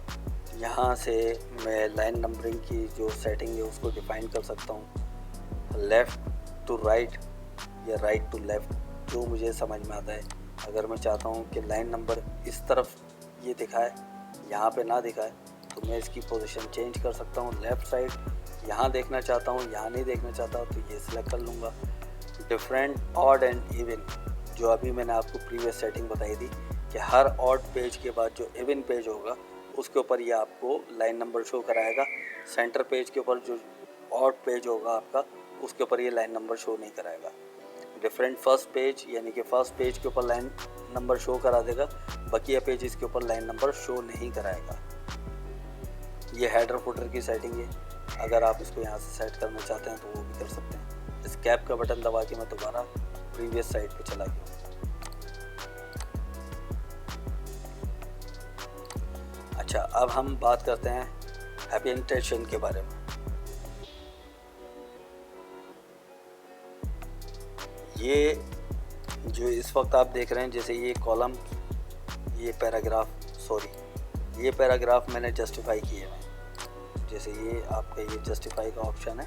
यहाँ से मैं लाइन नंबरिंग की जो सेटिंग है उसको डिफाइन कर सकता हूँ, लेफ़्ट टू राइट या राइट टू लेफ़्ट, जो मुझे समझ में आता है। अगर मैं चाहता हूँ कि लाइन नंबर इस तरफ ये दिखाए, यहाँ पे ना दिखाए, तो मैं इसकी पोजीशन चेंज कर सकता हूँ। लेफ़्ट साइड यहाँ देखना चाहता हूँ, यहाँ नहीं देखना चाहता तो ये सिलेक्ट कर लूँगा। डिफरेंट ऑड एंड इवन, जो अभी मैंने आपको प्रीवियस सेटिंग बताई थी कि हर ऑड पेज के बाद जो इवन पेज होगा उसके ऊपर ये आपको लाइन नंबर शो कराएगा। सेंटर पेज के ऊपर जो ऑड पेज होगा आपका उसके ऊपर ये लाइन नंबर शो नहीं कराएगा। डिफरेंट फर्स्ट पेज यानी कि फर्स्ट पेज के ऊपर लाइन नंबर शो करा देगा, बकिया पेजेस के ऊपर लाइन नंबर शो नहीं कराएगा। ये हेडर फुटर की सेटिंग है, अगर आप इसको यहाँ से सेट करना चाहते हैं तो वो भी कर सकते हैं। इस कैप का बटन दबा के मैं दोबारा प्रीवियस साइट पे चला गया। अच्छा, अब हम बात करते हैं हैबिटेशन के बारे में। ये जो इस वक्त आप देख रहे हैं, जैसे ये कॉलम, ये पैराग्राफ मैंने जस्टिफाई किए हैं। जैसे ये आपका ये जस्टिफाई का ऑप्शन है,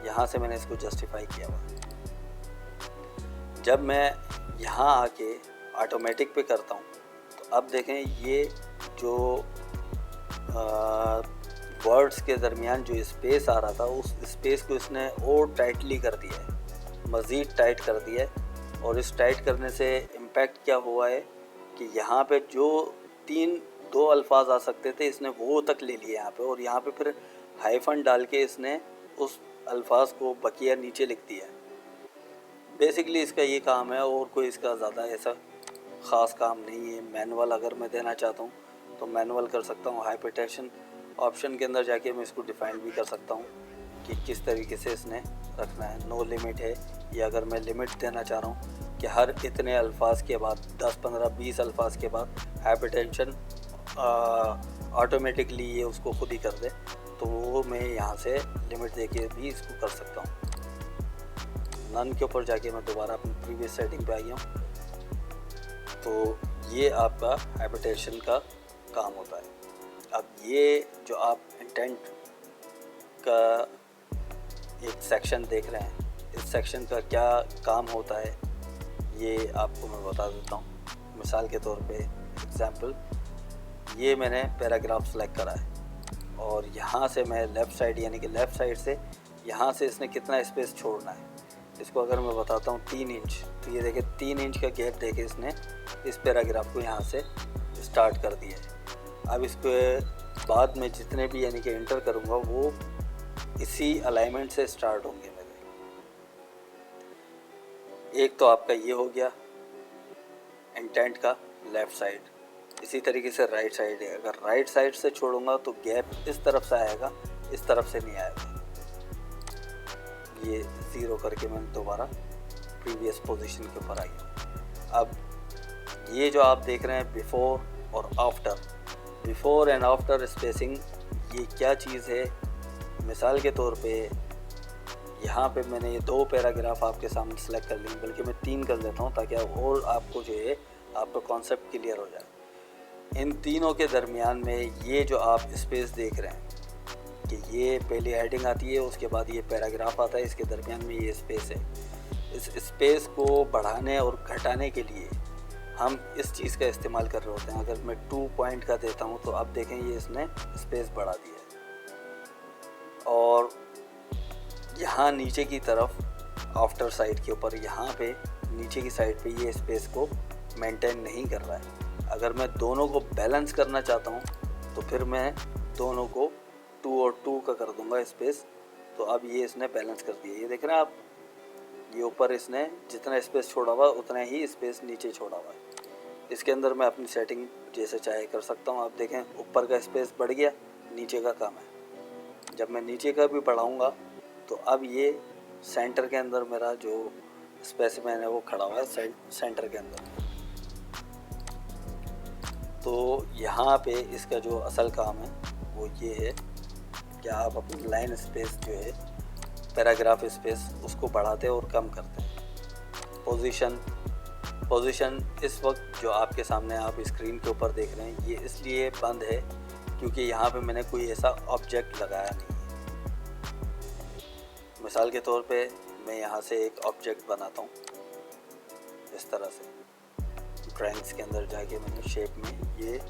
यहाँ से मैंने इसको जस्टिफाई किया हुआ। जब मैं यहाँ आके ऑटोमेटिक पे करता हूँ तो अब देखें ये जो वर्ड्स के दरमियान जो स्पेस आ रहा था उस स्पेस को इसने और टाइटली कर दिया है, मज़ीद टाइट कर दिया है। और इस टाइट करने से इम्पैक्ट क्या हुआ है कि यहाँ पे जो दो अल्फाज आ सकते थे इसने वो तक ले लिए यहाँ पे, और यहाँ पे फिर हाइफन डाल के इसने उस अल्फाज को बकिया नीचे लिख दिया है। बेसिकली इसका ये काम है, और कोई इसका ज़्यादा ऐसा ख़ास काम नहीं है। मैनुअल अगर मैं देना चाहता हूँ तो मैनुअल कर सकता हूँ। हैबिटेशन ऑप्शन के अंदर जाके मैं इसको डिफ़ाइन भी कर सकता हूँ कि किस तरीके से इसने रखना है। नो लिमिट है, या अगर मैं लिमिट देना चाह रहा हूँ कि हर इतने अल्फाज के बाद 10, 15, 20 अल्फाज के बाद हैबिटेशन ऑटोमेटिकली ये उसको खुद ही कर दे, तो वो मैं यहाँ से लिमिट दे के भी इसको कर सकता हूँ। नन के ऊपर जाके मैं दोबारा अपनी प्रीवियस सेटिंग पे आ गया हूँ। तो ये आपका हैबिटेशन का काम होता है। अब ये जो आप इंटेंट का एक सेक्शन देख रहे हैं, इस सेक्शन का क्या काम होता है ये आपको मैं बता देता हूँ। मिसाल के तौर पे एग्जांपल, ये मैंने पैराग्राफ सेलेक्ट करा है और यहाँ से मैं लेफ़्ट साइड यानी कि लेफ़्ट साइड से यहाँ से इसने कितना स्पेस छोड़ना है इसको अगर मैं बताता हूँ 3 इंच, तो ये देखिए 3 इंच का गैप देके इसने इस पैराग्राफ को यहाँ से स्टार्ट कर दिया है। अब इसको बाद में जितने भी यानी कि एंटर करूँगा वो इसी अलाइनमेंट से स्टार्ट होंगे मेरे। एक तो आपका ये हो गया इंटेंट का लेफ़्ट साइड। इसी तरीके से राइट साइड है, अगर राइट साइड से छोड़ूंगा तो गैप इस तरफ से आएगा, इस तरफ से नहीं आएगा। ये 0 करके मैं दोबारा प्रीवियस पोजीशन के ऊपर आई हूँ। अब ये जो आप देख रहे हैं बिफोर और after, before and after spacing, ये क्या चीज़ है? मिसाल के तौर पे यहाँ पे मैंने ये 2 पैराग्राफ आपके सामने सेलेक्ट कर ली, बल्कि मैं 3 कर देता हूँ ताकि और आपको जो है आपका कॉन्सेप्ट क्लियर हो जाए। इन तीनों के दरमियान में ये जो आप स्पेस देख रहे हैं कि ये पहली हेडिंग आती है, उसके बाद ये पैराग्राफ आता है, इसके दरमियान में ये स्पेस है। इस स्पेस को बढ़ाने और घटाने के लिए हम इस चीज़ का इस्तेमाल कर रहे होते हैं। अगर मैं 2 पॉइंट का देता हूँ तो आप देखें ये इसने स्पेस बढ़ा दिया है, और यहाँ नीचे की तरफ आफ्टर साइड के ऊपर यहाँ पे नीचे की साइड पे ये स्पेस को मेंटेन नहीं कर रहा है। अगर मैं दोनों को बैलेंस करना चाहता हूँ तो फिर मैं दोनों को 2 और 2 का कर दूंगा स्पेस, तो अब ये इसने बैलेंस कर दिया। ये देख रहे हैं आप, ये ऊपर इसने जितना स्पेस छोड़ा हुआ उतना ही स्पेस नीचे छोड़ा हुआ है। इसके अंदर मैं अपनी सेटिंग जैसे चाहे कर सकता हूँ। आप देखें ऊपर का स्पेस बढ़ गया, नीचे का कम है। जब मैं नीचे का भी बढ़ाऊँगा तो अब ये सेंटर के अंदर मेरा जो स्पेसिमेन है वो खड़ा हुआ है सेंटर के अंदर। तो यहाँ पे इसका जो असल काम है वो ये है कि आप अपनी लाइन स्पेस जो है, पैराग्राफ स्पेस, उसको बढ़ाते और कम करते हैं। पोजीशन इस वक्त जो आपके सामने आप स्क्रीन के ऊपर देख रहे हैं ये इसलिए बंद है क्योंकि यहाँ पे मैंने कोई ऐसा ऑब्जेक्ट लगाया नहीं है। मिसाल के तौर पे मैं यहाँ से एक ऑब्जेक्ट बनाता हूँ इस तरह से। ड्राइंग्स के अंदर जाके मैंने शेप में ये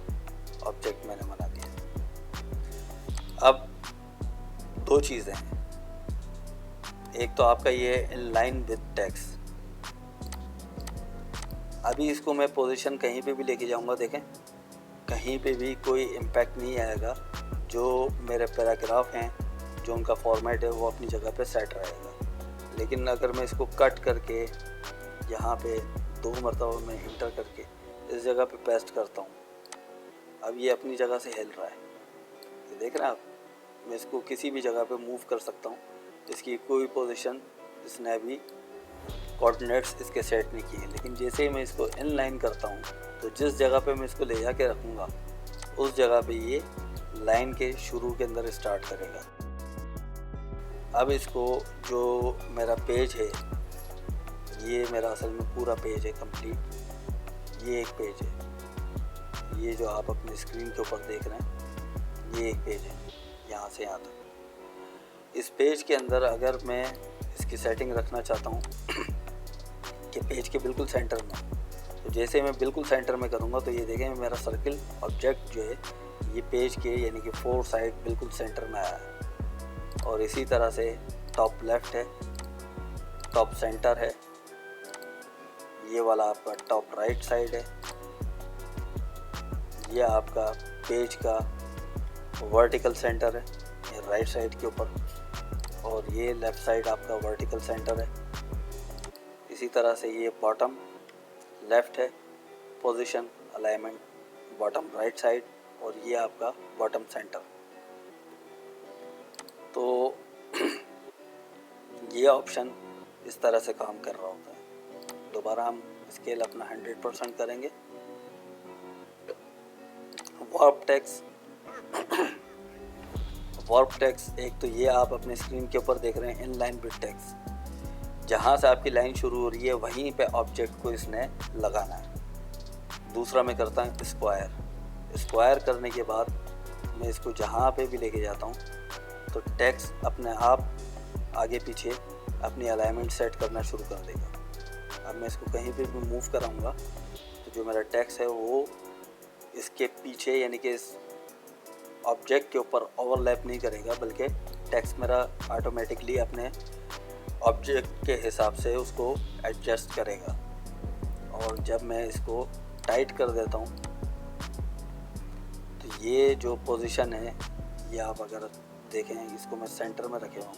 ऑब्जेक्ट मैंने बना दिया। अब 2 चीज़ें हैं, एक तो आपका ये इन लाइन विद टेक्स्ट, अभी इसको मैं पोजीशन कहीं पे भी लेके जाऊंगा, देखें कहीं पे भी कोई इम्पैक्ट नहीं आएगा। जो मेरे पैराग्राफ हैं, जो उनका फॉर्मेट है, वो अपनी जगह पे सेट रहेगा। लेकिन अगर मैं इसको कट करके यहाँ पे 2 मरतबा मैं इंटर करके इस जगह पे पेस्ट करता हूँ, अब ये अपनी जगह से हिल रहा है, ये देख रहे हैं आप। मैं इसको किसी भी जगह पे मूव कर सकता हूँ, इसकी कोई पोजीशन इसने अभी कोऑर्डिनेट्स इसके सेट नहीं किए। लेकिन जैसे ही मैं इसको इनलाइन करता हूँ, तो जिस जगह पे मैं इसको ले जाके रखूँगा उस जगह पे ये लाइन के शुरू के अंदर स्टार्ट करेगा। अब इसको जो मेरा पेज है, ये मेरा असल में पूरा पेज है कंप्लीट, ये एक पेज है, ये जो आप अपने स्क्रीन के ऊपर देख रहे हैं ये एक पेज है यहाँ से यहाँ तक। इस पेज के अंदर अगर मैं इसकी सेटिंग रखना चाहता हूँ कि पेज के बिल्कुल सेंटर में, तो जैसे मैं बिल्कुल सेंटर में करूँगा तो ये देखें मेरा सर्किल ऑब्जेक्ट जो है ये पेज के यानी कि 4 साइड बिल्कुल सेंटर में आया है। और इसी तरह से टॉप लेफ़्ट है, टॉप सेंटर है, ये वाला आपका टॉप राइट साइड है, ये आपका पेज का वर्टिकल सेंटर है ये राइट साइड के ऊपर, और ये लेफ़्ट साइड आपका वर्टिकल सेंटर है। इसी तरह से ये बॉटम लेफ़्ट है, position alignment bottom right side, और ये आपका बॉटम सेंटर। तो ये ऑप्शन इस तरह से काम कर रहा होता है। दोबारा हम स्केल अपना 100% करेंगे। वार्प टेक्स्ट एक तो ये आप अपने स्क्रीन के ऊपर देख रहे हैं इनलाइन विद टेक्स्ट, जहाँ से आपकी लाइन शुरू हो रही है वहीं पे ऑब्जेक्ट को इसने लगाना है। दूसरा मैं करता हूँ स्क्वायर करने के बाद मैं इसको जहाँ पे भी लेके जाता हूँ तो टेक्स्ट अपने आप आगे पीछे अपनी अलाइनमेंट सेट करना शुरू कर देगा। अब मैं इसको कहीं पे भी मूव कराऊंगा तो जो मेरा टेक्स्ट है वो इसके पीछे यानी कि इस ऑब्जेक्ट के ऊपर ओवरलैप नहीं करेगा, बल्कि टेक्स्ट मेरा ऑटोमेटिकली अपने ऑब्जेक्ट के हिसाब से उसको एडजस्ट करेगा। और जब मैं इसको टाइट कर देता हूँ तो ये जो पोजीशन है ये आप अगर देखें, इसको मैं सेंटर में रखे हूँ,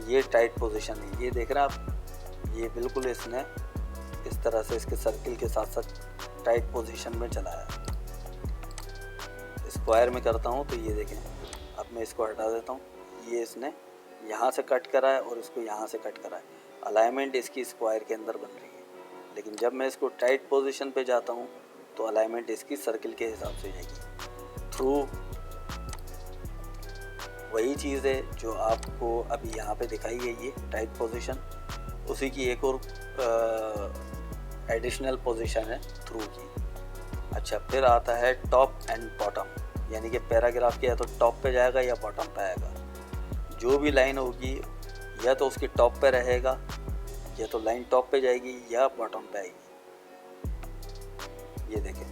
ये टाइट पोजीशन है, ये देख रहे हैं आप, ये बिल्कुल इसने इस तरह से इसके सर्किल के साथ साथ टाइट पोजीशन में चलाया। स्क्वायर में करता हूँ तो ये देखें, अब मैं इसको हटा देता हूँ, ये इसने यहाँ से कट करा है और इसको यहाँ से कट करा है, अलाइनमेंट इसकी स्क्वायर के अंदर बन रही है। लेकिन जब मैं इसको टाइट पोजीशन पे जाता हूँ तो अलाइनमेंट इसकी सर्किल के हिसाब से जाएगी। थ्रू वही चीज़ है जो आपको अभी यहाँ पे दिखाई गई है टाइट पोजीशन, उसी की एक और एडिशनल पोजीशन है थ्रू की। अच्छा, फिर आता है टॉप एंड बॉटम, यानी कि पैराग्राफ के या तो टॉप पे जाएगा या बॉटम पे आएगा। जो भी लाइन होगी या तो उसकी टॉप पे रहेगा, या तो लाइन टॉप पे जाएगी या बॉटम पे आएगी। ये देखें,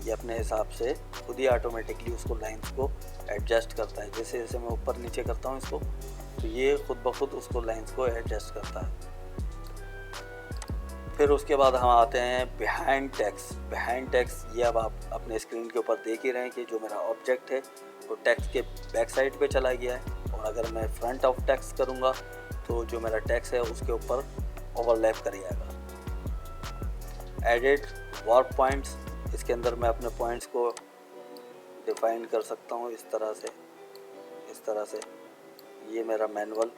ये अपने हिसाब से खुद ही ऑटोमेटिकली उसको लाइंस को एडजस्ट करता है। जैसे जैसे मैं ऊपर नीचे करता हूँ इसको, तो ये खुद ब खुद उसको लाइंस को एडजस्ट करता है। फिर उसके बाद हम आते हैं बिहाइंड टेक्स्ट। ये अब आप अपने स्क्रीन के ऊपर देख ही रहे हैं कि जो मेरा ऑब्जेक्ट है वो टेक्स्ट के बैक साइड पे चला गया है, और अगर मैं फ्रंट ऑफ टेक्स्ट करूँगा तो जो मेरा टेक्स्ट है उसके ऊपर ओवरलैप कर जाएगा। एडिट वार्प पॉइंट्स, इसके अंदर मैं अपने पॉइंट्स को डिफाइन कर सकता हूँ इस तरह से। ये मेरा मैनुअल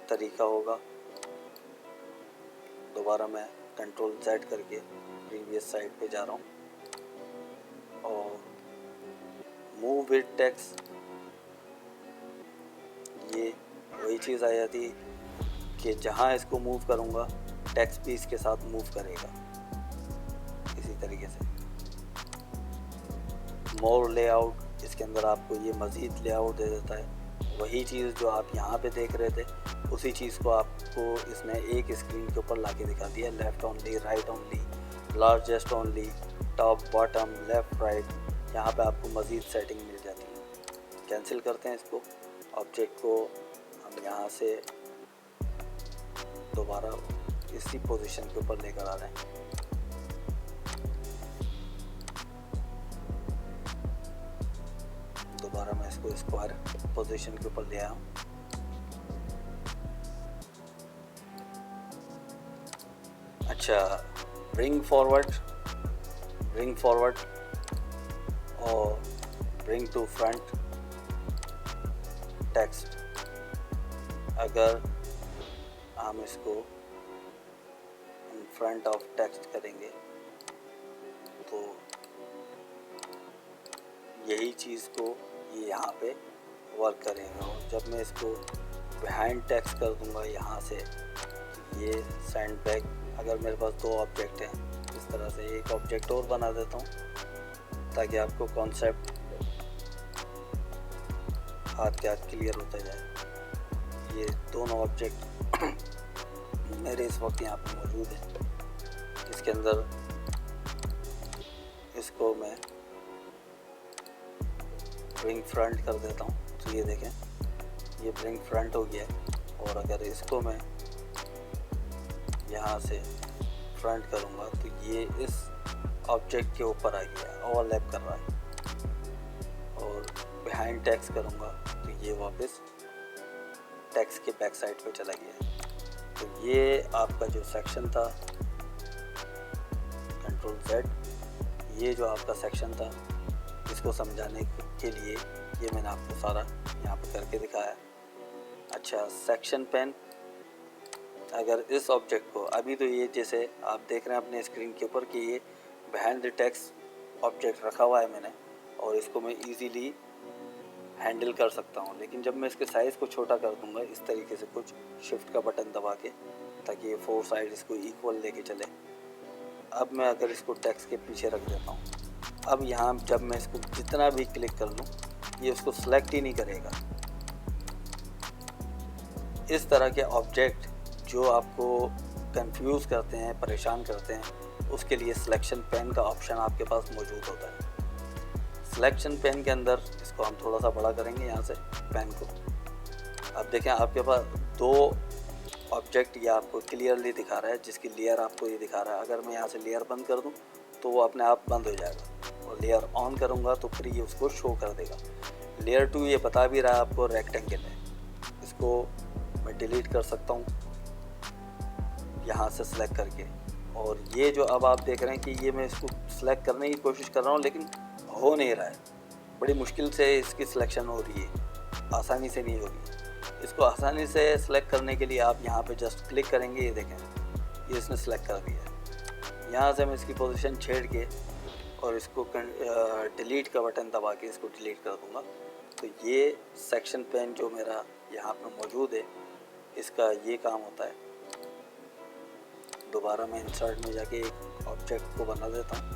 तरीका होगा। दोबारा मैं कंट्रोल Z करके प्रीवियस साइड पे जा रहा हूँ और मूव विद टेक्स्ट, ये वही चीज़ आ जाती कि जहाँ इसको मूव करूँगा टेक्स्ट भी इसके साथ मूव करेगा। इसी तरीके से मोर लेआउट, इसके अंदर आपको ये मज़ीद लेआउट दे देता है। वही चीज़ जो आप यहाँ पे देख रहे थे उसी चीज़ को आपको इसने एक स्क्रीन के ऊपर ला के दिखा दिया। Left only, right only, largest only, top bottom, left right, यहाँ पे आपको मज़ीद सेटिंग मिल जाती है। कैंसिल करते हैं इसको, ऑब्जेक्ट को हम यहाँ से दोबारा इसी पोजीशन के ऊपर लेकर आ रहे हैं। दोबारा मैं इसको स्क्वायर पोजीशन के ऊपर ले आया हूँ। अच्छा, ब्रिंग फॉरवर्ड और ब्रिंग टू फ्रंट टेक्स्ट। अगर हम इसको इन फ्रंट ऑफ टेक्स्ट करेंगे तो यही चीज़ को ये यहाँ पे वर्क करेगा। और जब मैं इसको बिहाइंड टेक्स्ट कर दूँगा यहाँ से, ये सेंड बैक। अगर मेरे पास दो ऑब्जेक्ट हैं, इस तरह से एक ऑब्जेक्ट और बना देता हूँ ताकि आपको कॉन्सेप्ट हाथ के हाथ क्लियर होता जाए। ये दोनों ऑब्जेक्ट मेरे इस वक्त यहाँ पे मौजूद है। इसके अंदर इसको मैं ब्रिंग फ्रंट कर देता हूँ, तो ये देखें ये ब्रिंग फ्रंट हो गया है। और अगर इसको मैं यहाँ से फ्रंट करूँगा तो ये इस ऑब्जेक्ट के ऊपर आ गया, ओवरलैप कर रहा है। और बिहाइंड टेक्स्ट करूँगा तो ये वापस टेक्स्ट के बैक साइड पे चला गया। तो ये आपका जो सेक्शन था, कंट्रोल Z, ये जो आपका सेक्शन था, इसको समझाने के लिए ये मैंने आपको सारा यहाँ पे करके दिखाया। अच्छा, सेक्शन पेन, अगर इस ऑब्जेक्ट को अभी तो ये जैसे आप देख रहे हैं अपने स्क्रीन के ऊपर कि ये बिहाइंड द टेक्स्ट ऑब्जेक्ट रखा हुआ है मैंने, और इसको मैं इजीली हैंडल कर सकता हूँ। लेकिन जब मैं इसके साइज़ को छोटा कर दूँगा इस तरीके से, कुछ शिफ्ट का बटन दबा के, ताकि ये फोर साइड इसको इक्वल लेके चले। अब मैं अगर इसको टेक्स्ट के पीछे रख देता हूँ, अब यहाँ जब मैं इसको जितना भी क्लिक कर लूँ ये उसको सेलेक्ट ही नहीं करेगा। इस तरह के ऑब्जेक्ट जो आपको कंफ्यूज करते हैं, परेशान करते हैं, उसके लिए सिलेक्शन पेन का ऑप्शन आपके पास मौजूद होता है। सिलेक्शन पेन के अंदर इसको हम थोड़ा सा बड़ा करेंगे यहाँ से पेन को। अब देखें आपके पास दो ऑब्जेक्ट ये आपको क्लियरली दिखा रहा है, जिसकी लेयर आपको ये दिखा रहा है। अगर मैं यहाँ से लेयर बंद कर दूँ तो वो अपने आप बंद हो जाएगा, और लेयर ऑन करूँगा तो फिर ये उसको शो कर देगा। लेयर 2 ये बता भी रहा है आपको रेक्टेंगल है। इसको मैं डिलीट कर सकता हूँ यहाँ से सिलेक्ट करके। और ये जो अब आप देख रहे हैं कि ये मैं इसको सिलेक्ट करने की कोशिश कर रहा हूँ लेकिन हो नहीं रहा है, बड़ी मुश्किल से इसकी सिलेक्शन हो रही है, आसानी से नहीं हो रही। इसको आसानी से सिलेक्ट करने के लिए आप यहाँ पे जस्ट क्लिक करेंगे, ये देखें ये इसने सिलेक्ट कर दिया है। यहाँ से मैं इसकी पोजीशन छेड़ के और इसको डिलीट का बटन दबा के इसको डिलीट कर दूँगा। तो ये सेक्शन पेन जो मेरा यहाँ पे मौजूद है, इसका ये काम होता है। दोबारा मैं इंसर्ट में जाके एक ऑब्जेक्ट को बना देता हूँ।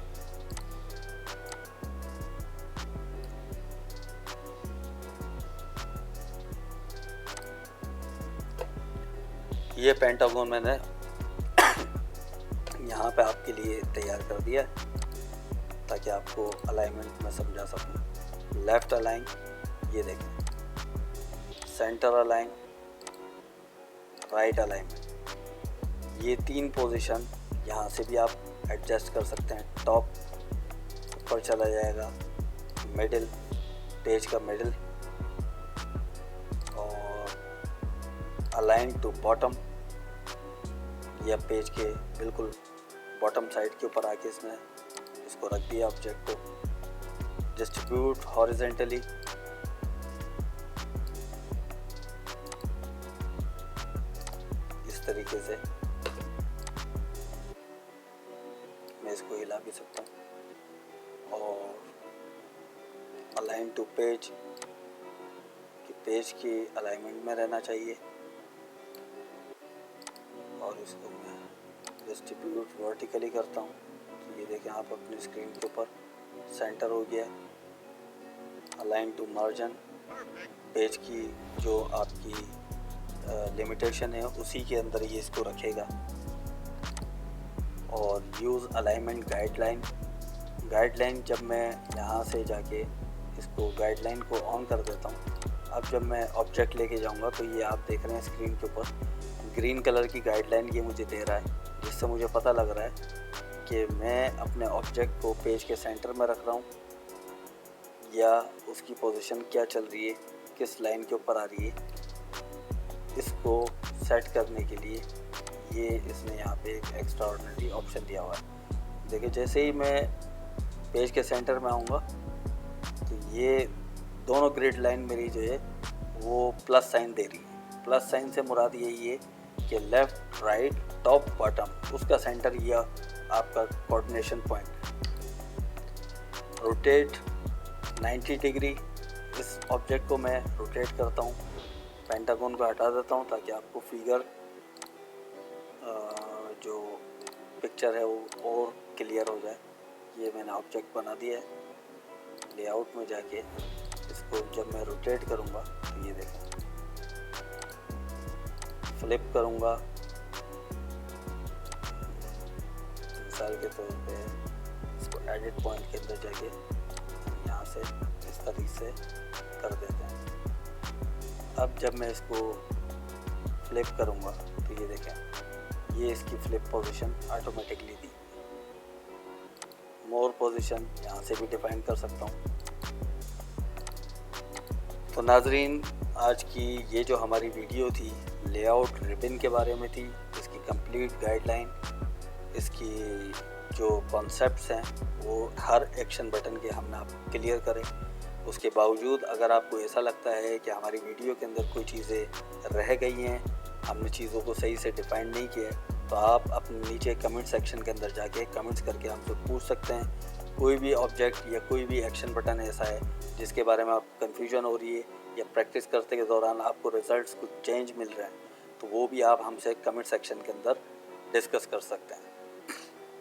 ये पेंटागन मैंने यहाँ पे आपके लिए तैयार कर दिया है ताकि आपको अलाइनमेंट में समझा सकूँ। लेफ़्ट अलाइन, ये देखें, सेंटर अलाइन, राइट अलाइनमेंट, ये 3 पोजीशन यहाँ से भी आप एडजस्ट कर सकते हैं। टॉप ऊपर चला जाएगा, मिडिल, पेज का मिडिल, और अलाइन टू बॉटम, या पेज के बिल्कुल बॉटम साइड के ऊपर आके इसमें इसको रख दिया ऑब्जेक्ट को। डिस्ट्रीब्यूट हॉरिजेंटली, इस तरीके से मैं इसको हिला भी सकता हूँ। और अलाइन टू पेज, कि पेज की अलाइनमेंट में रहना चाहिए। और इसको मैं डिस्ट्रीब्यूट वर्टिकली करता हूँ, तो ये देखें आप अपनी स्क्रीन के ऊपर सेंटर हो गया। अलाइन टू मार्जिन, पेज की जो आपकी लिमिटेशन है उसी के अंदर ये इसको रखेगा। और यूज़ अलाइनमेंट गाइडलाइन, गाइडलाइन जब मैं यहाँ से जाके इसको गाइडलाइन को ऑन कर देता हूँ, अब जब मैं ऑब्जेक्ट लेके जाऊँगा तो ये आप देख रहे हैं स्क्रीन के ऊपर ग्रीन कलर की गाइडलाइन ये मुझे दे रहा है, जिससे मुझे पता लग रहा है कि मैं अपने ऑब्जेक्ट को पेज के सेंटर में रख रहा हूँ या उसकी पोजीशन क्या चल रही है, किस लाइन के ऊपर आ रही है। इसको सेट करने के लिए ये इसने यहाँ पे एक एक्स्ट्रा ऑर्डिनरी ऑप्शन दिया हुआ है। देखिए जैसे ही मैं पेज के सेंटर में आऊँगा तो ये दोनों ग्रिड लाइन मेरी जो है वो प्लस साइन दे रही है। प्लस साइन से मुराद यही है कि लेफ़्ट राइट टॉप बॉटम उसका सेंटर या आपका कोऑर्डिनेशन पॉइंट। रोटेट 90 डिग्री, इस ऑब्जेक्ट को मैं रोटेट करता हूँ, पेंटागन को हटा देता हूँ ताकि आपको फिगर जो पिक्चर है वो और क्लियर हो जाए। ये मैंने ऑब्जेक्ट बना दिया है। लेआउट में जाके इसको जब मैं रोटेट करूँगा तो ये देखें, फ्लिप करूँगा मिसाल के तौर पे इसको एडिट पॉइंट के अंदर जाके यहाँ से इस तरीके से कर देते हैं। अब जब मैं इसको फ्लिप करूँगा तो ये देखें, ये इसकी फ्लिप पोजीशन ऑटोमेटिकली दी। मोर पोजीशन यहाँ से भी डिफाइन कर सकता हूँ। तो नाजरीन, आज की ये जो हमारी वीडियो थी लेआउट रिबन के बारे में थी। इसकी कंप्लीट गाइडलाइन, इसकी जो कॉन्सेप्ट्स हैं वो हर एक्शन बटन के हमने आपको क्लियर करें। उसके बावजूद अगर आपको ऐसा लगता है कि हमारी वीडियो के अंदर कोई चीज़ें रह गई हैं, हमने चीज़ों को सही से डिफ़ाइन नहीं किया है, तो आप अपने नीचे कमेंट सेक्शन के अंदर जाके कमेंट्स करके हमसे पूछ सकते हैं। कोई भी ऑब्जेक्ट या कोई भी एक्शन बटन ऐसा है जिसके बारे में आपको कन्फ्यूजन हो रही है या प्रैक्टिस करते के दौरान आपको रिज़ल्ट्स कुछ चेंज मिल रहे हैं, तो वो भी आप हमसे कमेंट सेक्शन के अंदर डिस्कस कर सकते हैं।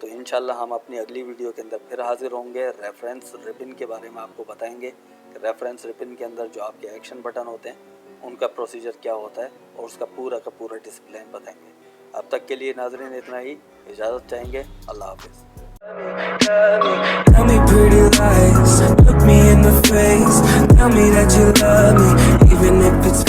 तो इंशाल्लाह हम अपनी अगली वीडियो के अंदर फिर हाज़िर होंगे। रेफरेंस रिबन के बारे में आपको बताएंगे कि रेफरेंस रिबन के अंदर जो आपके एक्शन बटन होते हैं उनका प्रोसीजर क्या होता है और उसका पूरा का पूरा डिस्प्लेन बताएंगे। अब तक के लिए नाज़रीन इतना ही, इजाज़त चाहेंगे। अल्लाह हाफ़िज़। Tell me pretty lies, look me in the face, tell me that you love me, even if it's